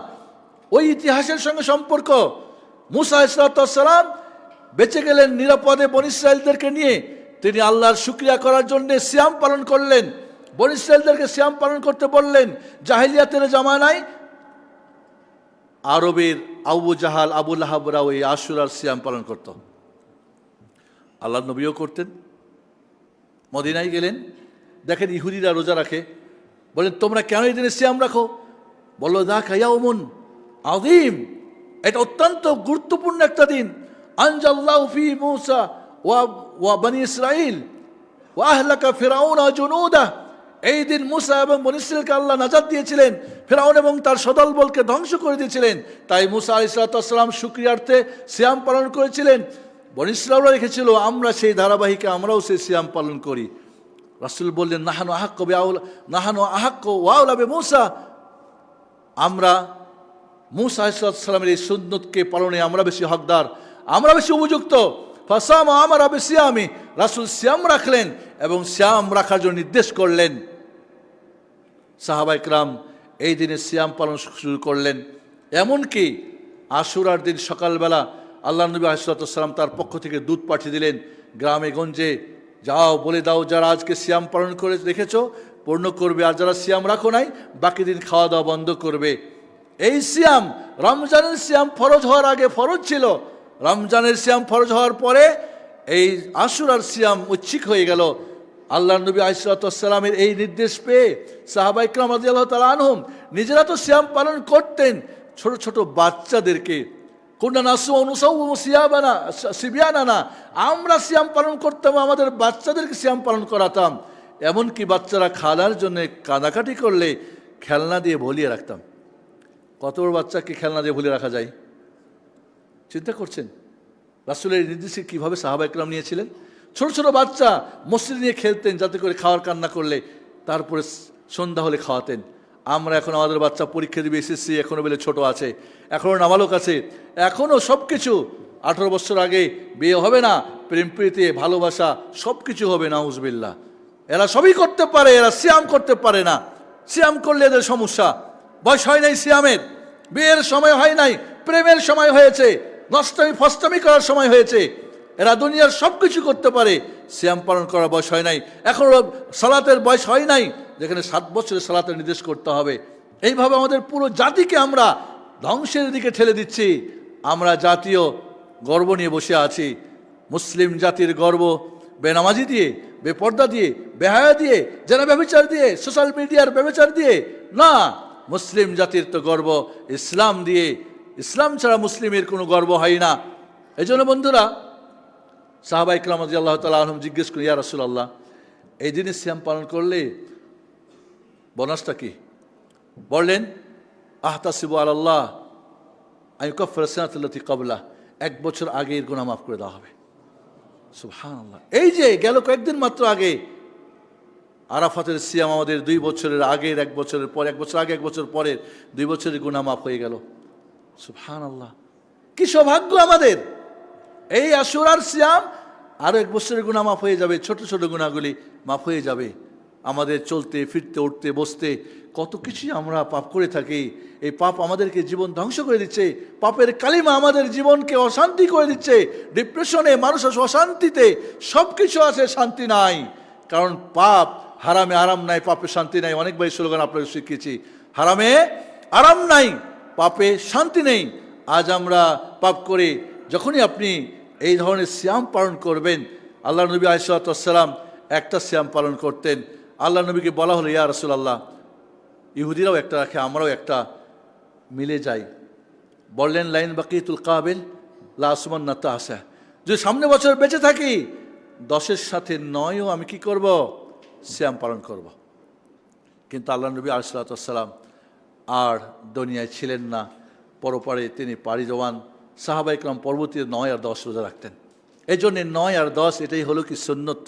ওই ইতিহাসের সঙ্গে সম্পর্ক। মুসা আলাইহিস সালাম বেঁচে গেলেন নিরাপদে বনী ইসরাইলদেরকে নিয়ে। তিনি আল্লাহর শুকরিয়া করার জন্য সিয়াম পালন করলেন, বনী ইসরাইলদেরকে সিয়াম পালন করতে বললেন। জাহিলিয়াতের জামানায় আরবের আবু জাহাল, আবু লাহাবরা ওই আশুরার সিয়াম পালন করত, আল্লাহর নবীও করতেন। মদিনায় গেলেন, দেখেন ইহুদিরা রোজা রাখে, বলেন তোমরা কেন এই দিনে সিয়াম রাখো? বলল যাকা ইয়াউমুন আযীম, এটা অত্যন্ত গুরুত্বপূর্ণ একটা দিন। আনজাল্লাহু ফি মূসা ওয়া বনী ইসরাইল ওয়া আহলাকা ফিরাউন ওয়া জুনুদা। এই দিন মুসা এবং বনী ইসরাইলকে আল্লাহ নাজাত দিয়েছিলেন, ফিরাউন এবং তার সদলবলকে ধ্বংস করে দিয়েছিলেন। তাই মুসা আলাইহিস সালাম শুকরিয়ার্থে সিয়াম পালন করেছিলেন। বনী ইসরাইলরা রেখেছিল, আমরা সেই ধারাবাহিকে আমরাও সেই সিয়াম পালন করি। রাসূল বললেন নাহানু আহাক্কু ওয়া আওলা বিমূসা, আমরা মুসা আলাইহিস সালামের এই সুন্নতকে পালনে আমরা বেশি হকদার, আমরা বেশি উপযুক্ত। ফাসামা আমারা বিসিয়ামি, রাসূল সিয়াম রাখলেন এবং সিয়াম রাখার জন্য নির্দেশ করলেন। সাহাবায়ে কেরাম এই দিনে সিয়াম পালন শুরু করলেন। এমনকি আশুরার দিন সকালবেলা আল্লাহ নবী আলাইহিস সালাম তার পক্ষ থেকে দূত পাঠিয়ে দিলেন গ্রামে গঞ্জে, যাও বলে দাও যারা আজকে সিয়াম পালন করে রেখেছ পূর্ণ করবে, আর যারা সিয়াম রাখো নাই বাকি দিন খাওয়া দাওয়া বন্ধ করবে। এই সিয়াম রমজানের সিয়াম ফরজ হওয়ার আগে ফরজ ছিল, রমজানের সিয়াম ফরজ হওয়ার পরে এই আশুরার সিয়াম ঐচ্ছিক হয়ে গেল। আল্লাহ নবী আলাইহিসসালামের এই নির্দেশ পেয়ে সাহাবা ইকরাম রাদিয়াল্লাহু তাআলা আনহুম নিজেরা তো সিয়াম পালন করতেন, ছোট ছোট বাচ্চাদেরকে কুননা নাসুমু সিয়াবানা সিবিয়ানানা, আমরা সিয়াম পালন করতাম, আমাদের বাচ্চাদেরকে সিয়াম পালন করাতাম। এমনকি বাচ্চারা খাওয়ার জন্য কাঁদাকাটি করলে খেলনা দিয়ে ভুলিয়ে রাখতাম। কত বড় বাচ্চাকে খেলনা দিয়ে ভুলিয়ে রাখা যায় চিন্তা করছেন? রাসূলের নির্দেশে কীভাবে সাহাবা ইকরাম নিয়েছিলেন। ছোট ছোট বাচ্চা মসজিদে নিয়ে খেলতেন যাতে করে খাওয়ার কান্না করলে তারপরে সন্ধ্যা হলে খাওয়াতেন। আমরা এখন আমাদের বাচ্চা পরীক্ষা দিবে এসএসসি, এখনও বেলে ছোট আছে, এখনও নাবালক আছে, এখনও সব কিছু 18 বছর আগে বিয়ে হবে না, প্রেম প্রীতি ভালোবাসা সব কিছু হবে, নাউজুবিল্লাহ। এরা সবই করতে পারে, এরা সিয়াম করতে পারে না। সিয়াম করলে এদের সমস্যা। বয়স হয় নাই সিয়ামের, বিয়ের সময় হয় নাই, প্রেমের সময় হয়েছে, নষ্টামি ফষ্টামি করার সময় হয়েছে। এরা দুনিয়ার সব কিছু করতে পারে, সিয়াম পালন করার বয়স হয় নাই, এখনও সালাতের বয়স হয় নাই যেখানে 7 বছরের সালাতের নির্দেশ করতে হবে। এইভাবে আমাদের পুরো জাতিকে আমরা ধ্বংসের দিকে ঠেলে দিচ্ছি। আমরা জাতীয় গর্ব নিয়ে বসে আছি। মুসলিম জাতির গর্ব বেনামাজি দিয়ে, বেপর্দা দিয়ে, বেহায়া দিয়ে, জেনা ব্যভিচার দিয়ে, সোশ্যাল মিডিয়ার ব্যভিচার দিয়ে না, মুসলিম জাতির তো গর্ব ইসলাম দিয়ে। ইসলাম ছাড়া মুসলিমের কোনো গর্ব হয় না। এই জন্য বন্ধুরা, সাহাবা ইকরাম রাদিয়াল্লাহু তাআলা আনহুম জিজ্ঞেস করি, ইয়া রাসূলুল্লাহ, এই দিনে সিয়াম পালন করলে বোনাসটা কি? বললেন, আহতাসিবু আলাল্লাহ আইয়ুকাফিরা সানাতাল্লাতী ক্বাবলাহ, 1 বছর আগের গুনাহ মাফ করে দেওয়া হবে। সুবহানাল্লাহ। এই যে গেল কয়েকদিন মাত্র আগে আরাফাতের সিয়াম, আমাদের 2 বছরের আগের, 1 বছরের পর, 1 বছর আগে 1 বছর পরের 2 বছরের গুনাহ মাফ হয়ে গেল। সুবহানাল্লাহ, কি সৌভাগ্য আমাদের! এই আশুরার সিয়াম আরো 1 বছরের গুনাহ মাফ হয়ে যাবে, ছোট ছোট গুনাহগুলি মাফ হয়ে যাবে। আমাদের চলতে ফিরতে উঠতে বসতে কত কিছুই আমরা পাপ করে থাকি। এই পাপ আমাদেরকে জীবন ধ্বংস করে দিচ্ছে। পাপের কালিমা আমাদের জীবনকে অশান্তি করে দিচ্ছে। ডিপ্রেশনে মানুষ অশান্তিতে, সব কিছু আছে, শান্তি নাই। কারণ পাপ, হারামে আরাম নাই, পাপে শান্তি নাই। অনেকবার স্লোগান আপনাকে শিখিয়েছি, হারামে আরাম নাই, পাপে শান্তি নেই। আজ আমরা পাপ করে, যখনই আপনি এই ধরনের সিয়াম পালন করবেন, আল্লাহ নবী আলাইহিসসালাম একটা সিয়াম পালন করতেন। আল্লাহ নবীকে বলা হলো, ইয়া রাসূলুল্লাহ, ইহুদিরাও একটা রাখে, আমরাও একটা মিলে যাই। বললেন, লাইন বাকিতুল কাবিল লা আসুমান্না তাসা, যদি সামনে বছর বেঁচে থাকি 10-এর সাথে 9ও আমি কি করব? সিয়াম পালন করব। কিন্তু আল্লাহ নবী আলাইহিসসালাম আর দুনিয়ায় ছিলেন না, পরপারে তিনি পাড়ি জমান। সাহাবা ইকরাম পরবর্তীতে 9 আর 10 রোজা রাখতেন। এই জন্যে 9 আর 10 এটাই হলো কি সুন্নত।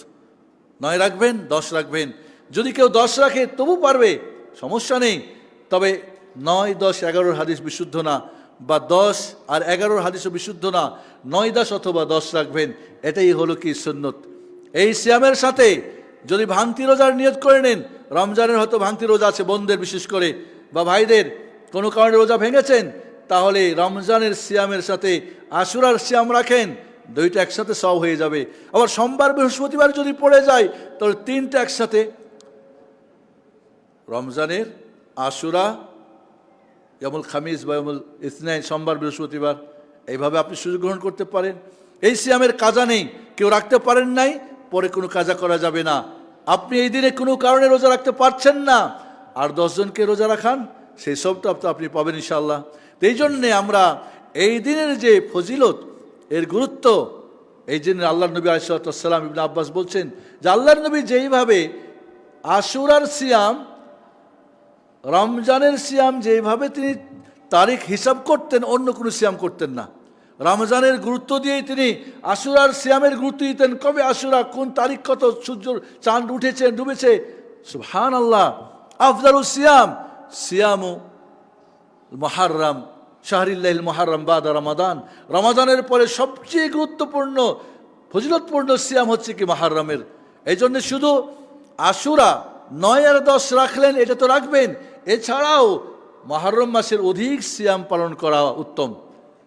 9 রাখবেন, 10 রাখবেন। যদি কেউ 10 রাখে তবু পারবে, সমস্যা নেই। তবে 9, 10, 11-র হাদিস বিশুদ্ধ না, বা 10 আর 11-র হাদিসও বিশুদ্ধ না। 9, 10 অথবা 10 রাখবেন, এটাই হলো কি সুন্নত। এই সিয়ামের সাথে যদি ভাঙতি রোজার নিয়ত করে নেন, রমজানের হয়তো ভাঙতি রোজা আছে বোনদের বিশেষ করে, বা ভাইদের কোনো কারণে রোজা ভেঙেছেন, তাহলে রমজানের সিয়ামের সাথে আশুরার সিয়াম রাখেন, 2টা একসাথে সব হয়ে যাবে। আবার সোমবার বৃহস্পতিবার যদি পড়ে যায় তাহলে 3টা একসাথে, রমজানের আশুরা, ইয়ামুল খামিস বা ইয়ামুল ইসনাইন, সোমবার বৃহস্পতিবার, এইভাবে আপনি সুযোগ গ্রহণ করতে পারেন। এই সিয়ামের কাজা নেই, কেউ রাখতে পারেন নাই, পরে কোনো কাজা করা যাবে না। আপনি এই দিনে কোনো কারণে রোজা রাখতে পারছেন না, আর 10 জনকে রোজা রাখান, সেই সবটা আপনি পাবেন ইনশাআল্লাহ। তো এই জন্যে আমরা এই দিনের যে ফজিলত, এর গুরুত্ব, এই জন্য আল্লাহ নবী আলাইহিসসালাম, ইবনে আব্বাস বলছেন যে আল্লাহর নবী যেইভাবে আশুরার সিয়াম, রমজানের সিয়াম যেভাবে তিনি তারিখ হিসাব করতেন, অন্য কোনো সিয়াম করতেন না। রমজানের গুরুত্ব দিয়েই তিনি আশুরার সিয়ামের গুরুত্ব দিতেন। কবে আশুরা, কোন তারিখ, কত সূর্য চাঁদ উঠেছে ডুবেছে, সুবহানাল্লাহ। আফদালুস সিয়াম সিয়ামু মুহাররম, শাহরিল্লাহিল মুহাররম বাদা রমাদান, রমাদানের পরে সবচেয়ে গুরুত্বপূর্ণ ফজিলতপূর্ণ সিয়াম হচ্ছে কি মুহাররমের। এই জন্য শুধু আশুরা 9 আর 10 রাখলেন, এটা তো রাখবেন, এছাড়াও মুহররম মাসের অধিক সিয়াম পালন করা উত্তম,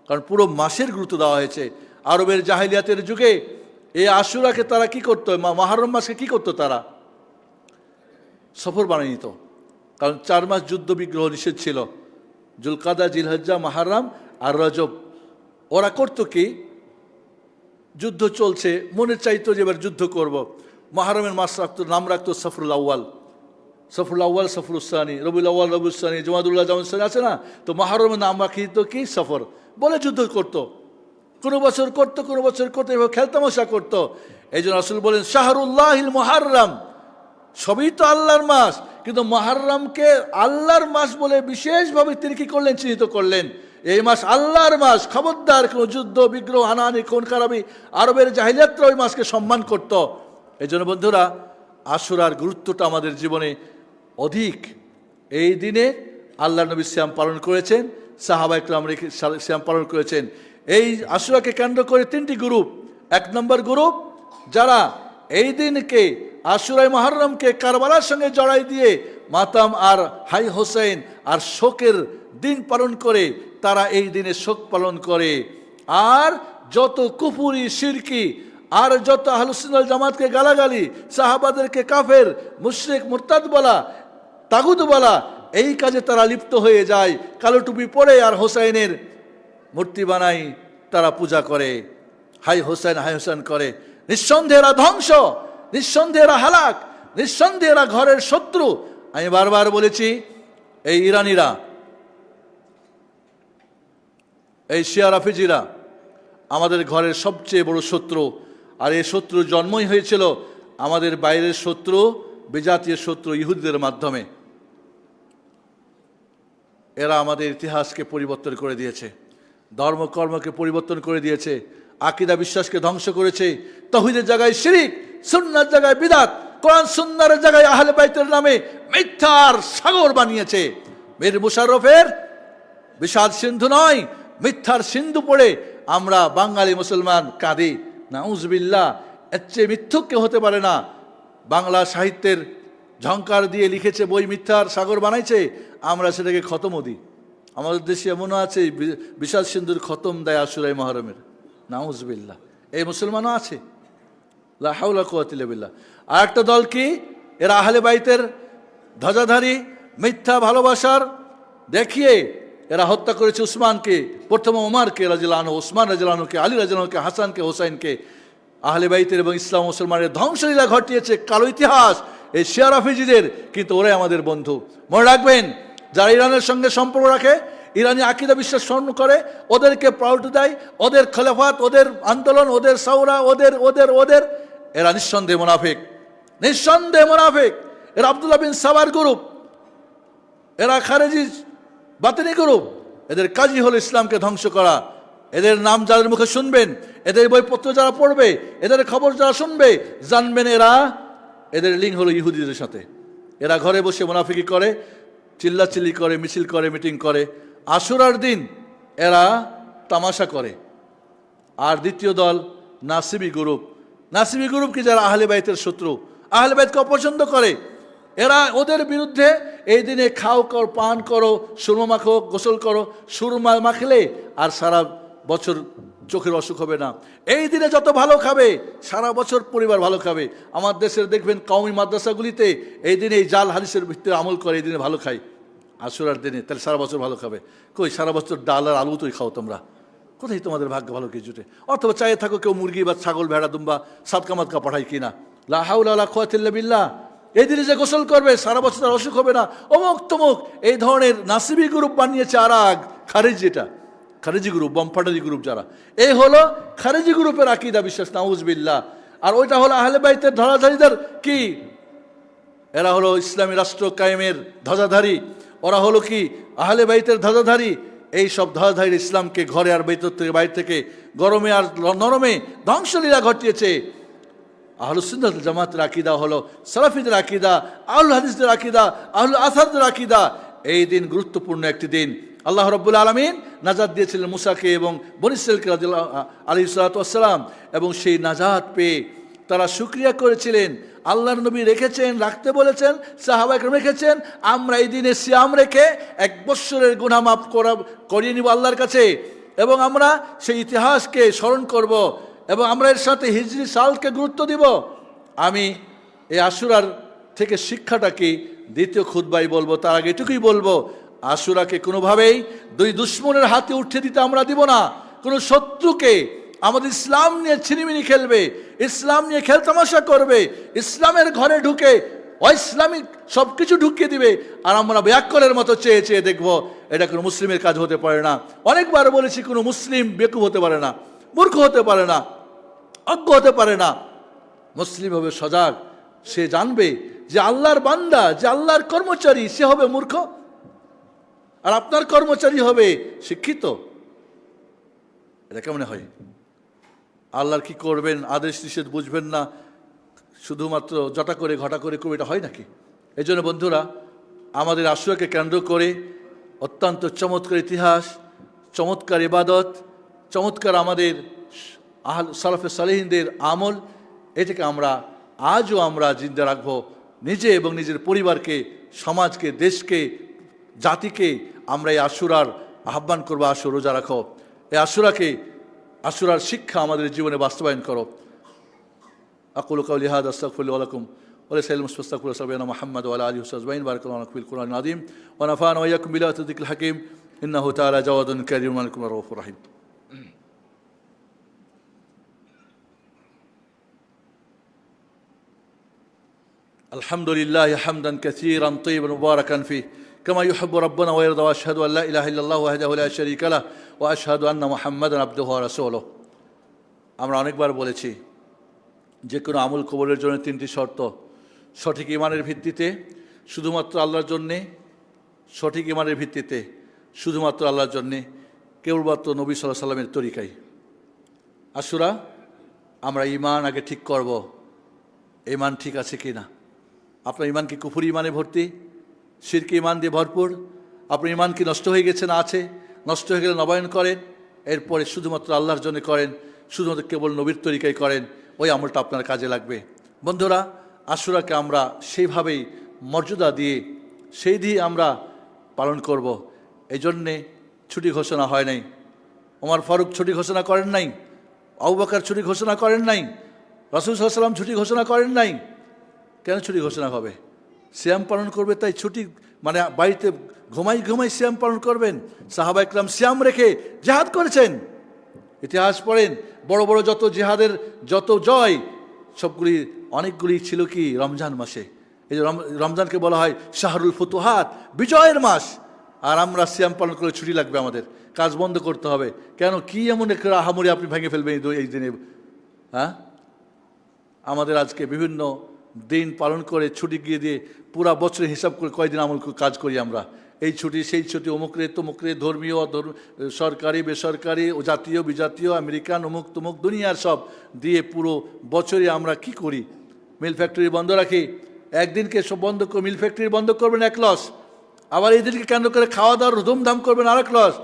কারণ পুরো মাসের গুরুত্ব দেওয়া হয়েছে। আরবের জাহিলিয়াতের যুগে এই আশুরাকে তারা কি করতো, মুহররম মাসকে কি করতো, তারা সফর বানিয়ে নিত। কারণ 4 মাস যুদ্ধ বিগ্রহ নিষেধ ছিল, জুলকাদা, জিলহজ্জা, মুহররম আর রজব। ওরা করতো কি, যুদ্ধ চলছে, মনে চাইতো যে এবার যুদ্ধ করব। মুহররমের মাস রাখতো, নাম রাখতো সফরুল আউয়াল, সফরুল আউয়াল, সফরুল সানি, রবিউল আউয়াল, রবিউল সানি, জমাদুল্লাহ, জামাদুল সানি আছে না? তো মুহররমের নাম রাখিত কি সফর বলে যুদ্ধ করতো, কোনো বছর করতো, কোনো বছর করতো, এভাবে খেলতামশা করতো। এই জন্য রাসূল বলেন শাহরুল্লাহিল মুহাররম, সবই তো আল্লাহর মাস, কিন্তু মুহররমকে আল্লাহর মাস বলে বিশেষভাবে তিনি কি করলেন, চিহ্নিত করলেন, এই মাস আল্লাহর মাস। খবরদার কোনো যুদ্ধ বিগ্রহ, হানাহানি, খুন খারাপি, আরবের জাহিলিয়াতরা ওই মাসকে সম্মান করত। এই জন্য বন্ধুরা, আশুরার গুরুত্বটা আমাদের জীবনে অধিক। এই দিনে আল্লাহ নবী সিয়াম পালন করেছেন, সাহাবা ইকরাম সিয়াম পালন করেছেন। এই আশুরাকে কেন্দ্র করে তিনটি গ্রুপ। এক নম্বর গ্রুপ যারা এই দিনকে আশুরায় মুহররমকে কারবালার সঙ্গে জড়াই দিয়ে মাতাম আর হাই হোসেন আর শোকের দিন পালন করে, তারা এই দিনে শোক পালন করে। আর যত কুফুরি, শিরকি, আর যত আহলুস সুন্নাহ ওয়াল জামাতকে গালাগালি, সাহাবাদেরকে কাফের, মুশরিক, মুরতাদ বলা, তাগুত বলা, এই কাজে তারা লিপ্ত হয়ে যায়। কালো টুপি পরে আর হোসাইনের মূর্তি বানাই তারা পূজা করে, হাই হোসেন, হাই হোসেন করে। নিঃসন্দেহে এরা ধ্বংস, নিঃসন্দেহে এরা হালাক, নিঃসন্দেহে এরা ঘরের শত্রু। আমি বারবার বলেছি, এই ইরানিরা, এই শিয়া রাফিজিরা আমাদের ঘরের সবচেয়ে বড় শত্রু। আর এই শত্রু জন্মই হয়েছিল আমাদের বাইরের শত্রু, বিজাতীয় শত্রু ইহুদিদের মাধ্যমে। এরা আমাদের ইতিহাসকে পরিবর্তন করে দিয়েছে, ধর্মকর্মকে পরিবর্তন করে দিয়েছে, আকীদা বিশ্বাসকে ধ্বংস করেছে। তাওহীদের জায়গায় শিরিক, সুন্নাহর জায়গায় বিদআত, কোরআন সুন্নাহর জায়গায় আহলে বাইতের নামে মিথ্যার সাগর বানিয়েছে। মীর মুশাররফের বিষাদ সিন্ধু নয়, মিথ্যার সিন্ধু পড়ে আমরা বাঙালি মুসলমান কাঁদি। নাউজুবিল্লাহ, এর চেয়ে মিথ্যুক কেউ হতে পারে না। বাংলা সাহিত্যের ঝংকার দিয়ে লিখেছে বই, মিথ্যার সাগর বানাইছে, আমরা সেটাকে খতমও দিই। আমাদের দেশে এমনও আছে বিষাদ সিন্ধুর খতম দেয় আশুরায় মুহররমের। নাউজুবিল্লাহ, এই মুসলমানও আছে। লা হাওলা কুওয়াতা ইল্লা বিল্লাহ। আর একটা দল কি, এরা আহলে বাইতের ধ্বজাধারী, মিথ্যা ভালোবাসার দেখিয়ে এরা হত্যা করেছে উসমানকে, প্রথম ওমরকে রাদিয়াল্লাহু আনহু, ওসমান রাদিয়াল্লাহু আনহুকে, আলী রাদিয়াল্লাহু আনহুকে, হাসানকে, হোসাইনকে। আহলে বাইতের এবং ইসলাম মুসলমানের ধ্বংসলীলা ঘটিয়েছে কালো ইতিহাস এই শিয়া রাফিজিদের, কিন্তু ওরাই আমাদের বন্ধু। মনে রাখবেন, যারা ইরানের সঙ্গে সম্পর্ক রাখে, ইরানি আকীদা বিশ্বাস স্মরণ করে, ওদেরকে প্রায়োরিটি দেয়, ওদের খেলাফত, ওদের আন্দোলন, ওদের সাউরা, ওদের ওদের ওদের এরা নিঃসন্দেহে মুনাফিক, নিঃসন্দেহে মুনাফিক। এরা আব্দুল্লাহ বিন সাবার গ্রুপ, এরা খারেজি বাতিনি গ্রুপ। এদের কাজই হলো ইসলামকে ধ্বংস করা। এদের নাম যাদের মুখে শুনবেন, এদের বইপত্র যারা পড়বে, এদের খবর যারা শুনবে, জানবেন এদের লিঙ্ক হলো ইহুদিদের সাথে। এরা ঘরে বসে মুনাফিকি করে, চিল্লাচিল্লি করে, মিছিল করে, মিটিং করে। আশুরার দিন এরা তামাশা করে। আর দ্বিতীয় দল নাসিবি গ্রুপ। নাসিবি গ্রুপ কি, যারা আহলে বাইতের শত্রু, আহলে বাইতকে অপছন্দ করে। এরা ওদের বিরুদ্ধে এই দিনে খাও করো, পান করো, সুরমা মাখো, গোসল করো। সুরমা মাখলে আর সারা বছর চোখের অসুখ হবে না। এই দিনে যত ভালো খাবে, সারা বছর পরিবার ভালো খাবে। আমার দেশের দেখবেন কওমি মাদ্রাসাগুলিতে এই দিনে এই জাল হাদিসের ভিত্তিতে আমল করে, এই দিনে ভালো খায়। আশুরার দিনে তাহলে সারা বছর ভালো খাবে। কই, সারা বছর ডাল আর আলু তোই খাও তোমরা, কোথায় তোমাদের ভাগ্য ভালো কিছুতে? অথবা চাইয়ে থাকো কেউ মুরগি বা ছাগল, ভেড়া, দুম্বা, সাদকা মাদকা পাঠায় কিনা। লা হাওলা ওয়ালা কুওয়াতা ইল্লা বিল্লাহ। এই দিনে যে গোসল করবে, সারা বছর তার অসুখ হবে না। অমুক তমুক এই ধরনের নাসিবি গ্রুপ বানিয়েছে। আর খারিজ, যেটা খারিজি গ্রুপ, বমফাটারি গ্রুপ যারা, এই হলো খারিজি গ্রুপের আকীদা বিশ্বাস। নাউজুবিল্লাহ। আর ওইটা হলো আহলে বাইতের ধ্বজাধারীদের কি, এরা হলো ইসলামী রাষ্ট্র কায়েমের ধ্বজাধারী। ওরা হলো কি, আহলে বাইতের ধ্বজাধারী। এই সব ধ্বজাধারী ইসলামকে ঘরে আর বাইত থেকে, বাইরে থেকে, গরমে আর নরমে ধ্বংসলীলা ঘটিয়েছে। আহলুস সুন্নাহ ওয়াল জামাতের আকীদা হলো সালাফিদের আকীদা, আহলুল হাদিসদের আকীদা, আহলুল আসারদের আকীদা। এই দিন গুরুত্বপূর্ণ একটি দিন। আল্লাহ রাব্বুল আলামিন নাজাত দিয়েছিলেন মুসাকে এবং বনী ইসরাঈলকে আলাইহিস সালাতু ওয়াস সালাম, এবং সেই নাজাত পেয়ে তারা শুকরিয়া করেছিলেন। আল্লাহর নবী রেখেছেন, রাখতে বলেছেন, সাহাবায়ে কেরাম রেখেছেন। আমরা এই দিনে সিয়াম রেখে 1 বৎসরের গুনাহ মাফ করিয়ে নিব আল্লাহর কাছে, এবং আমরা সেই ইতিহাসকে স্মরণ করব, এবং আমরা এর সাথে হিজরি সালকে গুরুত্ব দিব। আমি এই আশুরার থেকে শিক্ষাটা কি দ্বিতীয় খুতবায় বলবো। তার আগে এটুকুই বলবো, আশুরাকে কোনোভাবেই দুই দুশ্মনের হাতে উঠে দিতে আমরা দিব না। কোনো শত্রুকে আমাদের ইসলাম নিয়ে ছিনিমিনি খেলবে, ইসলাম নিয়ে খেলতামাশা করবে, ইসলামের ঘরে ঢুকে অইসলামিক সব কিছু ঢুকিয়ে দিবে, আর আমরা ব্যাককলের মতো চেয়ে চেয়ে দেখবো। এটা কোনো মুসলিমের কাজ হতে পারে না। অনেকবার বলেছি, কোনো মুসলিম বেকুব হতে পারে না, মূর্খ হতে পারে না, অজ্ঞ হতে পারে না। মুসলিম হবে সজাগ, সে জানবে যে আল্লাহর বান্দা, যে আল্লাহর কর্মচারী, সে হবে মূর্খ, আর আপনার কর্মচারী হবে শিক্ষিত। এটা কেমন হয়? আল্লাহর কি করবেন, আদেশ নিষেধ বুঝবেন না, শুধুমাত্র জটা করে ঘটা করে করবে, এটা হয় নাকি? এই জন্য বন্ধুরা, আমাদের আশুরাকে কেন্দ্র করে অত্যন্ত চমৎকার ইতিহাস, চমৎকার ইবাদত, চমৎকার আমাদের সালাফে সালেহিনদের আমল, এটাকে আমরা আজও আমরা জিন্দা রাখবো। নিজে এবং নিজের পরিবারকে, সমাজকে, দেশকে, জাতিকে আমরা এই আশুরার আহ্বান করবো, আশু রোজা রাখো, এই আশুরার শিক্ষা আমাদের জীবনে বাস্তবায়ন করো। أقول قولي هذا أستغفر لي ولكم ولسائر المسلمين استغفروا سبحان محمد وعلى آله وصحبه أجمعين. بارك الله لكم في القرآن العظيم ونفعنا وإياكم بالآيات والذكر الحكيم إنه تعالى جواد كريم مالك رؤوف رحيم. الحمد لله حمدا كثيرا طيبا مباركا فيه كما يحب ربنا ويرضى وأشهد أن لا إله إلا الله وحده لا شريك له وأشهد أن محمدا عبده ورسوله. আমরা অনেকবার বলেছি, যে কোনো আমল কবুলের জন্য তিনটি শর্ত: সঠিক ইমানের ভিত্তিতে, শুধুমাত্র আল্লাহর জন্যে, সঠিক ইমানের ভিত্তিতে, শুধুমাত্র আল্লাহর জন্যে, কেবলমাত্র নবী সাল্লাল্লাহু আলাইহি সাল্লামের তরিকায়। আশুরা, আমরা ইমান আগে ঠিক করব, ইমান ঠিক আছে কি না। আপনার ইমান কি কুফরি ইমানে ভর্তি, শিরকি ইমান দিয়ে ভরপুর? আপনার ইমান কি নষ্ট হয়ে গেছে না আছে? নষ্ট হয়ে গেলে নবায়ন করেন, এরপরে শুধুমাত্র আল্লাহর জন্য করেন, শুধুমাত্র কেবল নবীর তরিকায় করেন, ওই আমলটা আপনার কাজে লাগবে। বন্ধুরা, আশুরাকে আমরা সেইভাবেই মর্যাদা দিয়ে, সেই দিয়ে আমরা পালন করব। এই জন্যে ছুটি ঘোষণা হয় নাই। ওমর ফারুক ছুটি ঘোষণা করেন নাই, আবু বকর ছুটি ঘোষণা করেন নাই, রাসূল সাল্লাল্লাহু আলাইহি ওয়াসাল্লাম ছুটি ঘোষণা করেন নাই। কেন ছুটি ঘোষণা হবে? সিয়াম পালন করবে, তাই ছুটি মানে বাড়িতে ঘুমাই সিয়াম পালন করবেন? সাহাবা ইকরাম সিয়াম রেখে জিহাদ করেছেন। ইতিহাস পড়েন, বড় বড় যত জিহাদের যত জয়, সবগুলি অনেকগুলি ছিল কি রমজান মাসে। এই যে রমজানকে বলা হয় শাহরুল ফুতুহাত, বিজয়ের মাস। আর আমরা সিয়াম পালন করে ছুটি লাগবে, আমাদের কাজ বন্ধ করতে হবে। কেন? কি এমন একটা আহামরি আপনি ভেঙে ফেলবেন এই দিনে? হ্যাঁ, আমাদের আজকে বিভিন্ন দিন পালন করে ছুটি গিয়ে দিয়ে পুরা বছরের হিসাব করে কয়দিন আমল কাজ করি আমরা। এই ছুটি সেই ছুটি, অমুকরে তমুকরে, ধর্মীয় সরকারি বেসরকারি, জাতীয় বিজাতীয়, আমেরিকান, অমুক তমুক, দুনিয়ার সব দিয়ে পুরো বছরে আমরা কি করি? মিল ফ্যাক্টরি বন্ধ রাখি, একদিনকে সব বন্ধ করে মিল ফ্যাক্টরি বন্ধ করবেন, এক লস। আবার এই দিনকে কেন্দ্র করে খাওয়া দাওয়ার ধুমধাম করবেন, আরেক লস।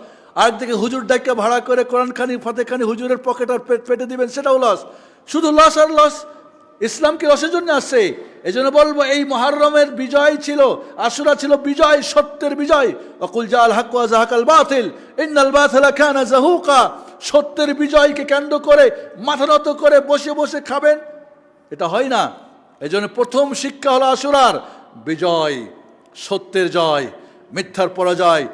আরেকদিকে হুজুর ডাক্কা ভাড়া করে কোরআনখানি ফাতেখানি হুজুরের পকেট আর পেটে দিবেন, সেটাও লস। শুধু লস আর লস। ইসলামকে লসের জন্য আসছে। এই জন্য বলবো, এই মুহররমের বিজয় ছিল, আশুরা ছিল বিজয়, সত্যের বিজয়। ওয়াকুল জাআল হক ওয়া যাহাকাল বাতিল ইন্নাল বাতিলা কানা যাহুকা। সত্যের বিজয়কে কেন্দ্র করে মাথা নত করে বসে বসে খাবেন, এটা হয় না। এই জন্য প্রথম শিক্ষা হলো আশুরার বিজয়, সত্যের জয়, মিথ্যার পরাজয়।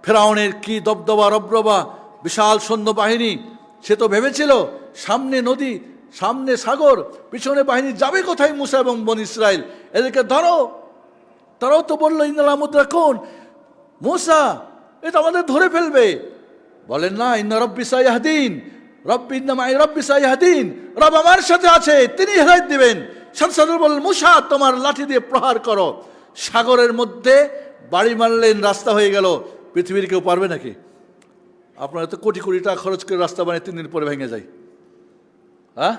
ফেরাউনের কি দবদবা রবরবা, বিশাল সৈন্যবাহিনী। সে তো ভেবেছিল সামনে নদী, সামনে সাগর, পিছনে বাহিনী, যাবে কোথায় মুসা এবং বনী ইসরাইল? এদেরকে ধরো। তারাও তো বললো ইন্নাল মুদরাকুন, মুসা এটা আমাদের ধরে ফেলবে। বলেন না, ইন্না রাব্বি সায়াহদিন, রব্বি ইন্না মাই রাব্বি সায়াহদিন, রব আমার সাথে আছে, তিনি হেদায়েত দিবেন। সাথে বললেন, মুসা তোমার লাঠি দিয়ে প্রহার করো। সাগরের মধ্যে বাড়ি মারলেন, রাস্তা হয়ে গেল। পৃথিবীর কেউ পারবে নাকি? আপনারা তো কোটি কোটি টাকা খরচ করে রাস্তা বানিয়ে 3 দিন পরে ভেঙে যায়। হ্যাঁ,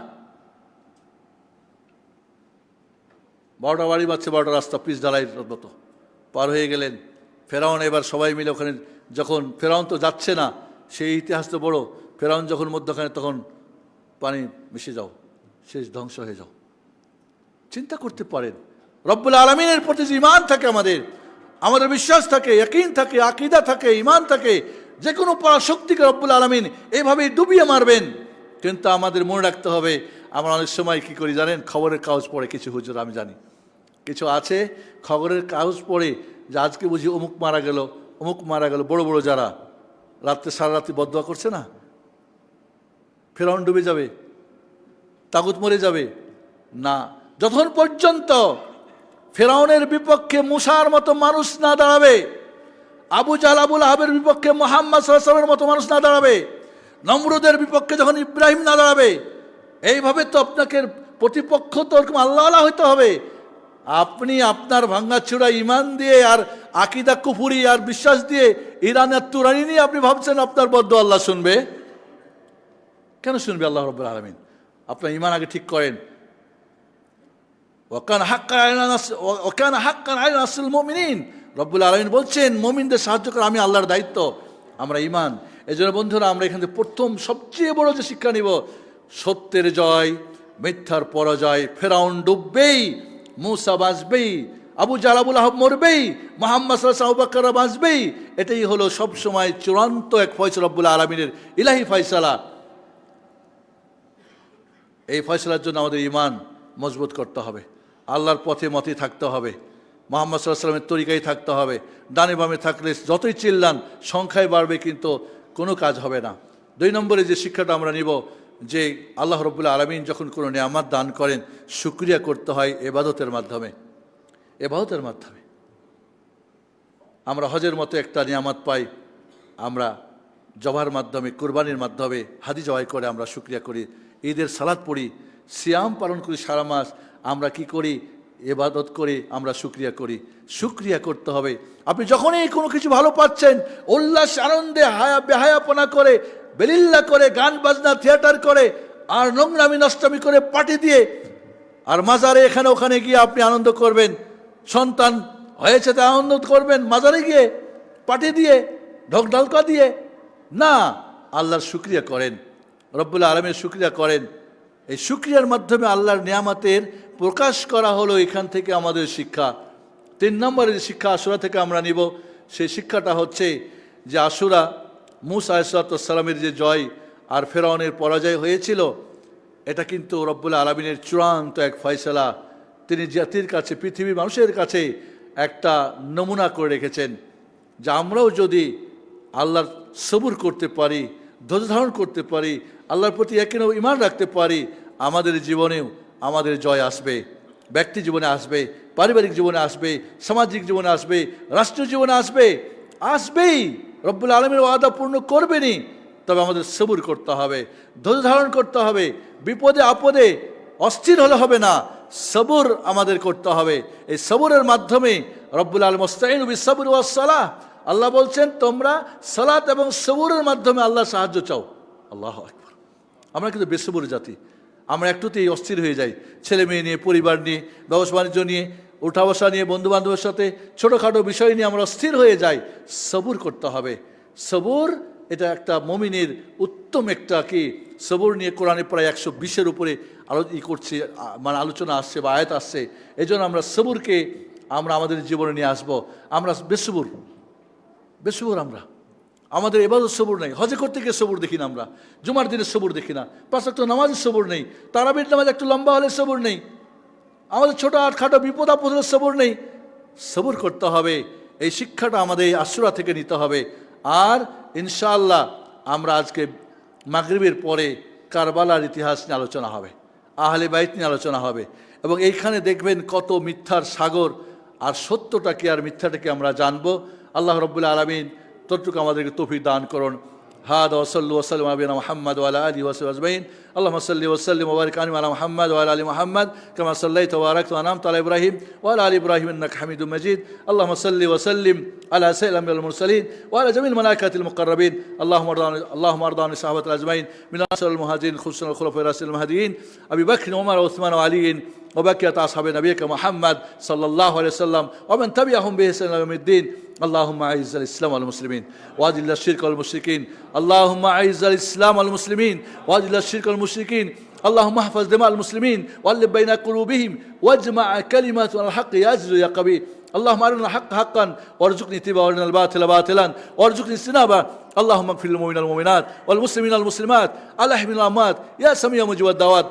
12টা বাড়ি বাচ্ছে, 12টা রাস্তা পিচ ঢালাইয়ের মতো পার হয়ে গেলেন। ফেরাউন এবার সবাই মিলে ওখানে, যখন ফেরাউন তো যাচ্ছে না, সেই ইতিহাস তো বড়। ফেরাউন যখন মধ্যখানে, তখন পানি মিশে যাও, শেষ ধ্বংস হয়ে যাও। চিন্তা করতে পারেন, রব্বুল আলামিনের প্রতি যে ঈমান থাকে, আমাদের বিশ্বাস থাকে, ইয়াকিন থাকে, আকীদা থাকে, ঈমান থাকে, যে কোনো পরাশক্তিকে রব্বুল আলামিন এইভাবেই ডুবিয়ে মারবেন। কিন্তু আমাদের মনে রাখতে হবে, আমরা অনেক সময় কি করি জানেন? খবরের কাগজ পড়ে কিছু হুজুর, আমি জানি কিছু আছে, খবরের কাগজ পড়ে যে আজকে বুঝি অমুক মারা গেল, অমুক মারা গেল। বড় বড় যারা রাত্রে সারা রাত্রি বদদোয়া করছে না, ফেরাউন ডুবে যাবে, তাগুত মরে যাবে না। যতক্ষণ পর্যন্ত ফেরাউনের বিপক্ষে মূসার মতো মানুষ না দাঁড়াবে, আবু জাহল আবুল আহাবের বিপক্ষে মুহাম্মদ সাল্লাল্লাহু আলাইহি ওয়াসাল্লামের মতো মানুষ না দাঁড়াবে, নমরুদের বিপক্ষে যখন ইব্রাহিম না দাঁড়াবে, এইভাবে তো আপনাকে প্রতিপক্ষ তো ওরকম আল্লাহ হইতে হবে। আপনি আপনার ভাঙ্গাচুরা ইমান দিয়ে আর আকিদা কুফুরি আর বিশ্বাস দিয়ে ইরান আর তুরানি নিয়ে আপনি ভাবছেন আপনার বদ্দ আল্লাহ শুনবে? কেন শুনবে আল্লাহ রাব্বুল আলামিন? আপনার ইমান আগে ঠিক করেন। ওয়াকানা হাক্কান আলাইনা নাসরুল মুমিনিন, রব্বুল আলামিন বলছেন মুমিনদের সাহায্য করা আমি আল্লাহর দায়িত্ব। আমরা ইমান, এই জন্য বন্ধুরা আমরা এখান থেকে প্রথম সবচেয়ে বড় যে শিক্ষা নিব, সত্যের জয়, মিথ্যার পরাজয়। ফেরাউন ডুববেই, মূসা বাঁচবেই, আবু জাহল আবুল আহাব মরবেই, মুহাম্মদ সাল্লাল্লাহু আলাইহি ওয়াসাল্লাম আবু বকর বাঁচবেই। এটাই হলো সবসময় চূড়ান্ত এক ফয়সালা, রব্বুল আলামিনের ইলাহি ফয়সালা। এই ফয়সালার জন্য আমাদের ইমান মজবুত করতে হবে, আল্লাহর পথে মতে থাকতে হবে, মুহাম্মদ সাল্লাল্লাহু আলাইহি ওয়াসাল্লামের তরিকায় থাকতে হবে। ডানে বামে থাকলে যতই চিল্লান সংখ্যায় বাড়বে কিন্তু কোনো কাজ হবে না। 2 নম্বরে যে শিক্ষাটা আমরা নিব, যে আল্লাহ রাব্বুল আলামিন যখন কোনো নিয়ামত দান করেন শুকরিয়া করতে হয় ইবাদতের মাধ্যমে। ইবাদতের মাধ্যমে আমরা হজের মতো একটা নিয়ামত পাই, আমরা জবাহর মাধ্যমে, কুরবানির মাধ্যমে হাদি জবাই করে আমরা শুকরিয়া করি, ঈদের সালাত পড়ি, সিয়াম পালন করি সারা মাস। আমরা কি করি? ইবাদত করে আমরা শুকরিয়া করি। শুকরিয়া করতে হবে। আপনি যখনই কোনো কিছু ভালো পাচ্ছেন, উল্লাস আনন্দে বেহায়াপনা করে, বেলিল্লা করে, গান বাজনা থিয়েটার করে, আর নোংরামি নষ্টামি করে, পার্টি দিয়ে, আর মাজারে এখানে ওখানে গিয়ে আপনি আনন্দ করবেন, সন্তান হয়েছে তা আনন্দ করবেন, মাজারে গিয়ে পার্টি দিয়ে, ঢোকঢালকা দিয়ে না, আল্লাহর শুকরিয়া করেন, রব্বুল আলামিনের শুকরিয়া করেন। এই শুকরিয়ার মাধ্যমে আল্লাহর নিয়ামতের প্রকাশ করা হলো এখান থেকে আমাদের শিক্ষা। 3 নম্বরের যে শিক্ষা আশুরা থেকে আমরা নিব, সেই শিক্ষাটা হচ্ছে যে আশুরা মূসা আলাইহিস সালামের যে জয় আর ফেরাউনের পরাজয় হয়েছিল, এটা কিন্তু রব্বুল আলামিনের চূড়ান্ত এক ফয়সালা। তিনি জাতির কাছে, পৃথিবীর মানুষের কাছে একটা নমুনা করে রেখেছেন, যে আমরাও যদি আল্লাহর সবুর করতে পারি, ধৈর্য ধারণ করতে পারি, আল্লাহর প্রতি একেন ঈমান রাখতে পারি, আমাদের জীবনেও আমাদের জয় আসবে। ব্যক্তি জীবনে আসবে, পারিবারিক জীবনে আসবে, সামাজিক জীবনে আসবে, রাষ্ট্রীয় জীবনে আসবে, আসবেই। রব্বুল আলামিনের ওয়াদা পূর্ণ করবেনই। তবে আমাদের সবুর করতে হবে, ধৈর্য ধারণ করতে হবে, বিপদে আপদে অস্থির হলে হবে না, সবুর আমাদের করতে হবে। এই সবুরের মাধ্যমে রব্বুল আলামিন মুস্তাঈনু বিস-সাবরি ওয়াস-সালাহ, আল্লাহ বলছেন তোমরা সালাত এবং সবুরের মাধ্যমে আল্লাহর সাহায্য চাও। আল্লাহু আকবার। আমরা কিন্তু বেসবুর জাতি, আমরা একটুতেই অস্থির হয়ে যাই, ছেলে মেয়ে নিয়ে, পরিবার নিয়ে, ব্যবসা বাণিজ্য নিয়ে, উঠা বসা নিয়ে, বন্ধু বান্ধবের সাথে ছোটোখাটো বিষয় নিয়ে আমরা অস্থির হয়ে যাই। সবুর করতে হবে। সবুর এটা একটা মুমিনের উত্তম একটা কি, সবুর নিয়ে কোরআনে প্রায় 120-এর উপরে করছে, মানে আলোচনা আসছে বা আয়াত আসছে। এই জন্য আমরা সবুরকে আমরা আমাদের জীবনে নিয়ে আসবো। আমরা বেসবুর আমরা, আমাদের ইবাদত সবুর নেই। হজে করতে গিয়ে সবুর দেখি না, আমরা জুমার দিনে সবুর দেখি না, 5 ওয়াক্ত নামাজের সবুর নেই, তারাবির নামাজ একটু লম্বা হলে সবুর নেই, আমাদের ছোটো খাটো বিপদ আপদ হলে সবুর নেই। সবুর করতে হবে। এই শিক্ষাটা আমাদের এই আশুরা থেকে নিতে হবে। আর ইনশাআল্লাহ আমরা আজকে মাগরিবের পরে কারবালার ইতিহাস নিয়ে আলোচনা হবে, আহলে বাইত নিয়ে আলোচনা হবে, এবং এইখানে দেখবেন কত মিথ্যার সাগর, আর সত্যটা কি আর মিথ্যাটাকে আমরা জানবো। আল্লাহ রাব্বুল আলামিন ততটুকু আমাদেরকে তৌফিক দান করুন। হাদা ওয়াসাল্লু ওয়াসাল্লাম আলা মুহাম্মদ ওয়া আলা আলিহি ওয়া সাহবিহি আজমাইন। আল্লাহুম্মা সাল্লি ওয়া সাল্লিম ওয়া বারিক আলা মুহাম্মদ ওয়া আলা আলি মুহাম্মদ কামা সাল্লাইতা ওয়া বারাকতা ওয়া আন'আমতা আলা ইব্রাহিম ওয়া আলা আলি ইব্রাহিম ইন্নাকা হামিদুম মাজিদ। আল্লাহুম্মা সাল্লি ওয়া সাল্লিম আলা সাইয়্যিদিল আম্বিয়াল মুরসালিন ওয়া আলা জামিল মালাইকাতিল মুকাররাবিন। আল্লাহুম্মা আরদা আন সাহাবাতিল আজমাইন মিন আসরুল মুহাজিরিন খুসুসান খুলাফায়ে রাশিদিল মাহদিয়িন আবি বকর ওমর ওসমান ওয়া আলী وبقيت أصحاب نبيك محمد صلى الله عليه وسلم ومن تبعهم بإحسان إلى يوم الدين. اللهم أعز الإسلام والمسلمين وأذل الشرك والمشركين. اللهم أعز الإسلام والمسلمين وأذل الشرك والمشركين. اللهم احفظ دماء المسلمين وألف بين قلوبهم واجمع كلمات الحق يا عزيز يا قوي. اللهم أرنا الحق حقا وارزقني اتباعه وارنا الباطل باطلا وارزقني اجتنابه. اللهم اغفر للمؤمنين والمؤمنات والمسلمين والمسلمات الأحياء والأموات يا سميع مجيب الدعوات.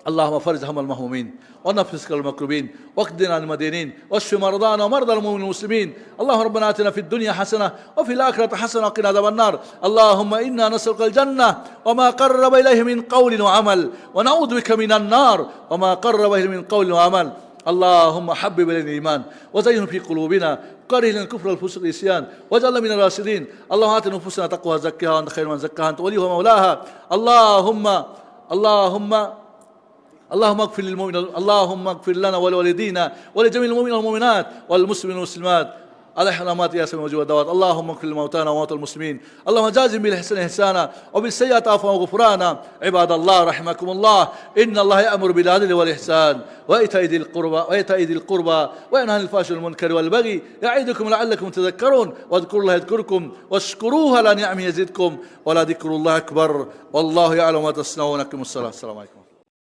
اللهم فرج هم المهمومين ونفس كرب المكروبين واقضنا عن المدينين واشف مرضانا ومرضى المؤمنين المسلمين. اللهم ربنا آتنا في الدنيا حسنة وفي الآخرة حسنة وقنا عذاب النار. اللهم إنا نسألك الجنة وما قرب إليه من قول وعمل، ونعوذ بك من النار وما قرب إليه من قول وعمل. اللهم حبب إلينا الإيمان وزينه في قلوبنا، كره لنا الكفر والفسوق والعصيان واجعلنا من الراشدين. اللهم آت نفوسنا تقواها زكها وأنت خير من زكاها أنت وليها ومولاها. اللهم اغفر للمؤمنين، اللهم اغفر لنا ولوالدينا ولجميع المؤمنين والمؤمنات والمسلمين والمسلمات الأحرامات يا سميع المجيب والدعوات. اللهم اغفر لموتانا وموتى المسلمين. اللهم جازم بالإحسان إحسانا وبالسيئات عفوا وغفرانا. عباد الله رحمكم الله، إن الله يأمر بالعدل والإحسان وإيتاء ذي القربى وينهى عن الفحشاء والمنكر والبغي يعظكم لعلكم تذكرون. واذكروا الله يذكركم واشكروه على نعمه يزدكم ولذكر الله أكبر والله يعلم ما تصنعون. السلام عليكم.